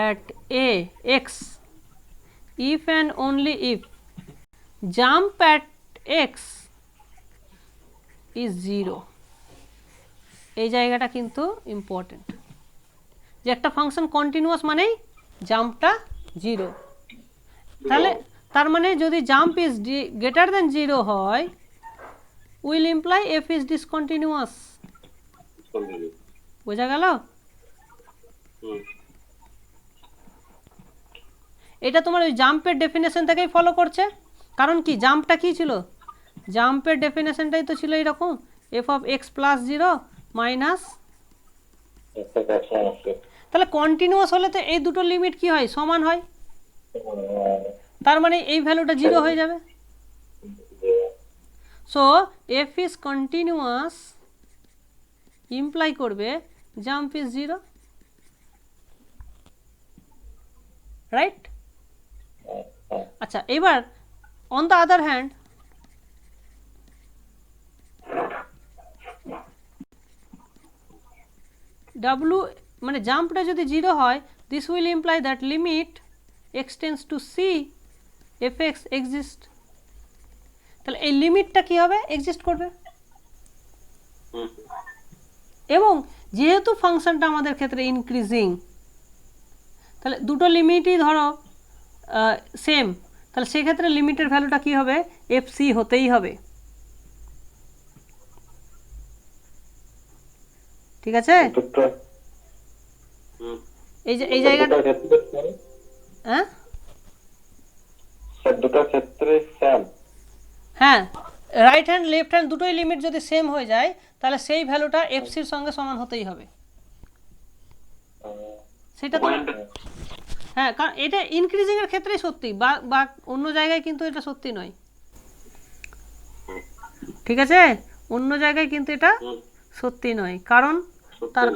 at a x if and only if jump at x is 0। এই জায়গাটা কিন্তু ইম্পর্টেন্ট, যে একটা ফাংশন কন্টিনিউয়াস মানেই জাম্পটা 0। তাহলে তার মানে যদি জাম্প ইজ গ্রেটার দ্যান 0 হয়, will imply F is discontinuous. বোঝা গেল? এটা তোমার ওই জাম্পের ডেফিনেশন থেকেই ফলো করছে। কারণ কি, জাম্পটা কি ছিল? জাম্পের ডেফিনেশনটাই তো ছিল এইরকম, F of x plus 0 minus. তাহলে কন্টিনিউয়াস হলে তো এই দুটো লিমিট কি হয়? সমান হয়। তার মানে এই ভ্যালুটা 0 হয়ে যাবে। So f is continuous imply করবে জাম্প ইজ 0, রাইট? আচ্ছা, এবার অন দ্য আদার হ্যান্ড ডাব্লু মানে জাম্পটা যদি 0 হয়, this will imply that limit extends to c f x exist. তাহলে এই লিমিটটা কি হবে? এক্সিস্ট করবে। এবং যেহেতু ফাংশনটা আমাদের ক্ষেত্রে ইনক্রিজিং, তাহলে দুটো লিমিটই ধরো সেম, তাহলে সেক্ষেত্রে লিমিটের ভ্যালুটা কি হবে? এফ সি হতেই হবে। ঠিক আছে, এই জায়গাটা হ্যাঁ হ্যাঁ, রাইট হ্যান্ড লেফট হ্যান্ড দুটোই লিমিট যদি সেম হয়ে যায়, তাহলে সেই ভ্যালুটা এফ সির সঙ্গে সমান হতেই হবে। সেটা তো হ্যাঁ, কারণ এটা ইনক্রিজিং এর ক্ষেত্রেই সত্যি, বা অন্য জায়গায় কিন্তু এটা সত্যি নয়। ঠিক আছে, অন্য জায়গায় কিন্তু এটা সত্যি নয়। কারণ তার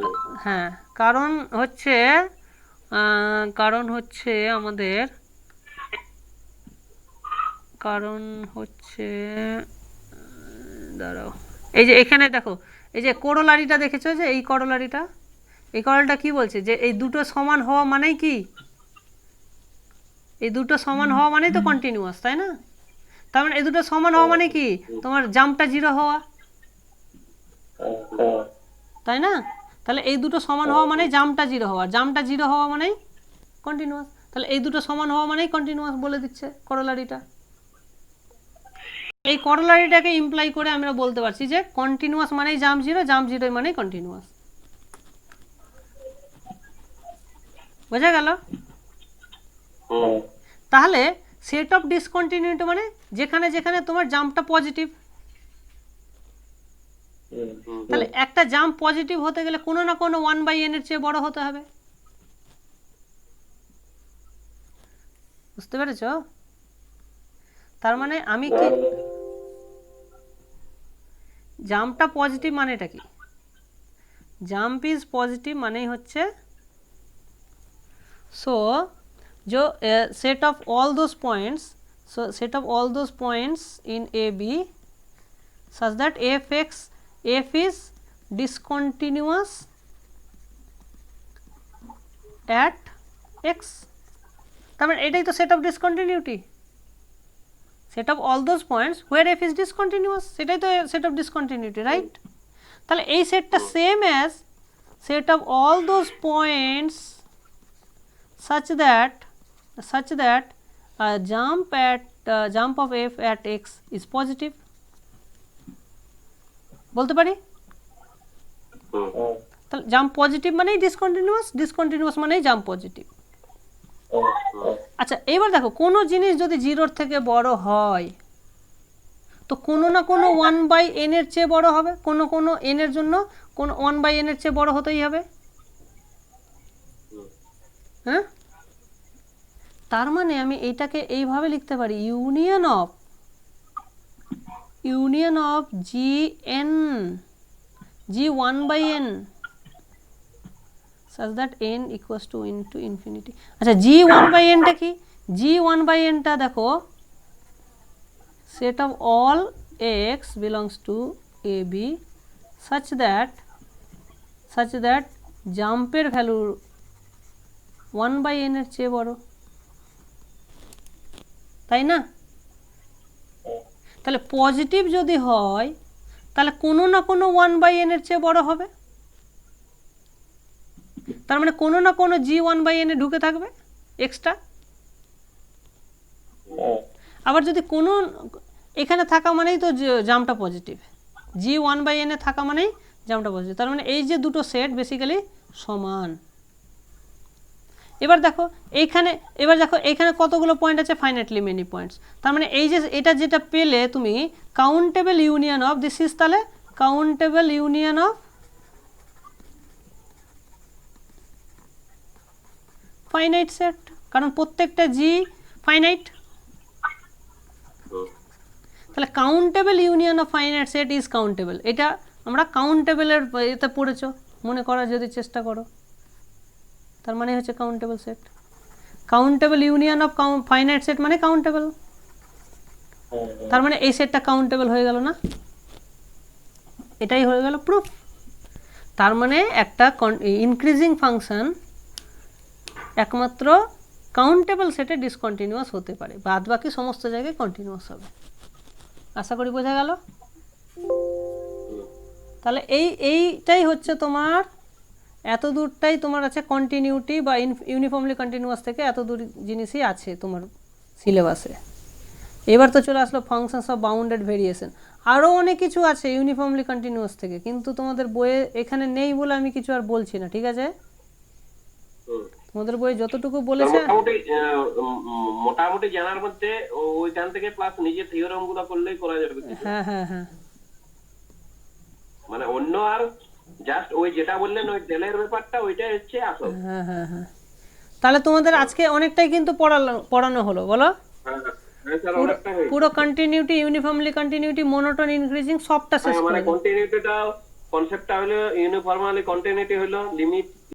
হ্যাঁ, কারণ হচ্ছে আমাদের দাঁড়াও, এই যে এখানে দেখো, এই যে করোলারিটা দেখেছো, যে এই করোলারিটা কি বলছে? যে এই দুটো সমান হওয়া মানেই কি? এই দুটো সমান হওয়া মানেই তো কন্টিনিউয়াস, তাই না? তার মানে এই দুটো সমান হওয়া মানে কি? তোমার জাম্পটা 0 হওয়া, তাই না? তাহলে এই দুটো সমান হওয়া মানেই জাম্পটা 0 হওয়া, জাম্পটা 0 হওয়া মানেই কন্টিনিউয়াস। তাহলে এই দুটো সমান হওয়া মানেই কন্টিনিউয়াস বলে দিচ্ছে করোলারিটা। এই করোলারিটাকে ইমপ্লাই করে আমরা বলতে পারছি যে কন্টিনিউয়াস মানেই জাম্প 0, জাম্প 0 মানেই কন্টিনিউয়াস। বোঝা গেল? তাহলে সেট অফ ডিসকন্টিনিউটি মানে যেখানে যেখানে তোমার জাম্পটা পজিটিভ। তাহলে একটা জাম্প পজিটিভ হতে গেলে কোনো না কোনো 1/n এর চেয়ে বড় হতে হবে। বুঝতে পেরেছো? তার মানে আমি কি জাম্পটা পজিটিভ মানেটা কি? জাম্প ইজ পজিটিভ মানেই হচ্ছে, সো जो set of all those points, so set of all those points in AB such that f is discontinuous at x। তার মানে এটাই তো set of discontinuity. Set of all those points where F is discontinuous, সেটাই তো set of discontinuity, right? তাহলে এই সেটটা same as set of all those points such that jump of f at x is positive, বলতে পারি? তাহলে jump positive মানেই discontinuous, discontinuous মানেই জাম্প পজিটিভ। আচ্ছা এবার দেখো কোনো জিনিস যদি 0 থেকে বড় হয় তো কোনো না কোনো 1/n এর চেয়ে বড় হবে, কোনো n এর জন্য কোনো 1/n এর চেয়ে বড় হতেই হবে, হ্যাঁ? তার মানে আমি এইটাকে এইভাবে লিখতে পারি, union of g1/n such that n equals to into infinity। আচ্ছা g1/n টা কি? g1/n টা দেখো set of all x belongs to ab such that জাম্পের ভ্যালু 1/n এর চেয়ে বড়, তাই না? তাহলে পজিটিভ যদি হয় তাহলে কোনো না কোনো 1/n এর চেয়ে বড় হবে, তার মানে কোনো না কোনো g1/n এ ঢুকে থাকবে এক্সট্রা। আবার যদি কোনো এখানে থাকা মানেই তো জাম্পটা পজিটিভ, g1/n এ থাকা মানেই জাম্পটা পজিটিভ, তার মানে এই যে দুটো সেট বেসিক্যালি সমান। এবার দেখো এইখানে কতগুলো পয়েন্ট আছে, ফাইনাইটলি মেনি পয়েন্টস, তার মানে এই যে এটা যেটা পেলে তুমি countable union of this is তাহলে countable union of finite set, কারণ প্রত্যেকটা জি ফাইনাইট। তাহলে countable union of finite set is countable, এটা আমরা কাউন্টেবলের এতে পড়েছো, মনে করার যদি চেষ্টা করো, তার মানে হচ্ছে countable set. Countable union of finite set মানে কাউন্টেবল, তার মানে এই সেটটা কাউন্টেবল হয়ে গেল না, এটাই হয়ে গেল প্রুফ। তার মানে একটা ইনক্রিজিং ফাংশন একমাত্র কাউন্টেবল সেটে ডিসকন্টিনিউয়াস হতে পারে, বাদ বাকি সমস্ত জায়গায় কন্টিনিউয়াস হবে। আশা করি বোঝা গেল। তাহলে এইটাই হচ্ছে তোমার এত দূরটাই তোমার আছে কন্টিনিউটি বা ইউনিফর্মলি কন্টিনিউয়াস থেকে এত দূর জিনিসই আছে তোমার সিলেবাসে। এবার তো চলে আসলো ফাংশনস অফ বাউন্ডেড ভেরিয়েশন, আরও অনেক কিছু আছে ইউনিফর্মলি কন্টিনিউয়াস থেকে, কিন্তু তোমাদের বইয়ে এখানে নেই বলে আমি কিছু আর বলছি না, ঠিক আছে? তোমাদের বইয়ে যতটুকু বলেছে মোটামুটি জানার মধ্যে ওইখান থেকে প্লাস নিজে থিওরামগুলো করলেই করা যাবে। হ্যাঁ হ্যাঁ হ্যাঁ, মানে অন্য আর জাস্ট ওই যেটা বললেন ওই তেলের ব্যাপারটা ওইটাই হচ্ছে আসল। হ্যাঁ হ্যাঁ হ্যাঁ, তাহলে তোমাদের আজকে অনেকটাই কিন্তু পড়ানো হলো, বলো? পুরো continuity, uniformly continuity, monotone, increasing সবটা শেষ করে। মানে কন্টিনিউটিটা কনসেপ্টটা হলো ইউনিফর্মলি কন্টিনিউটি হলো লিমিট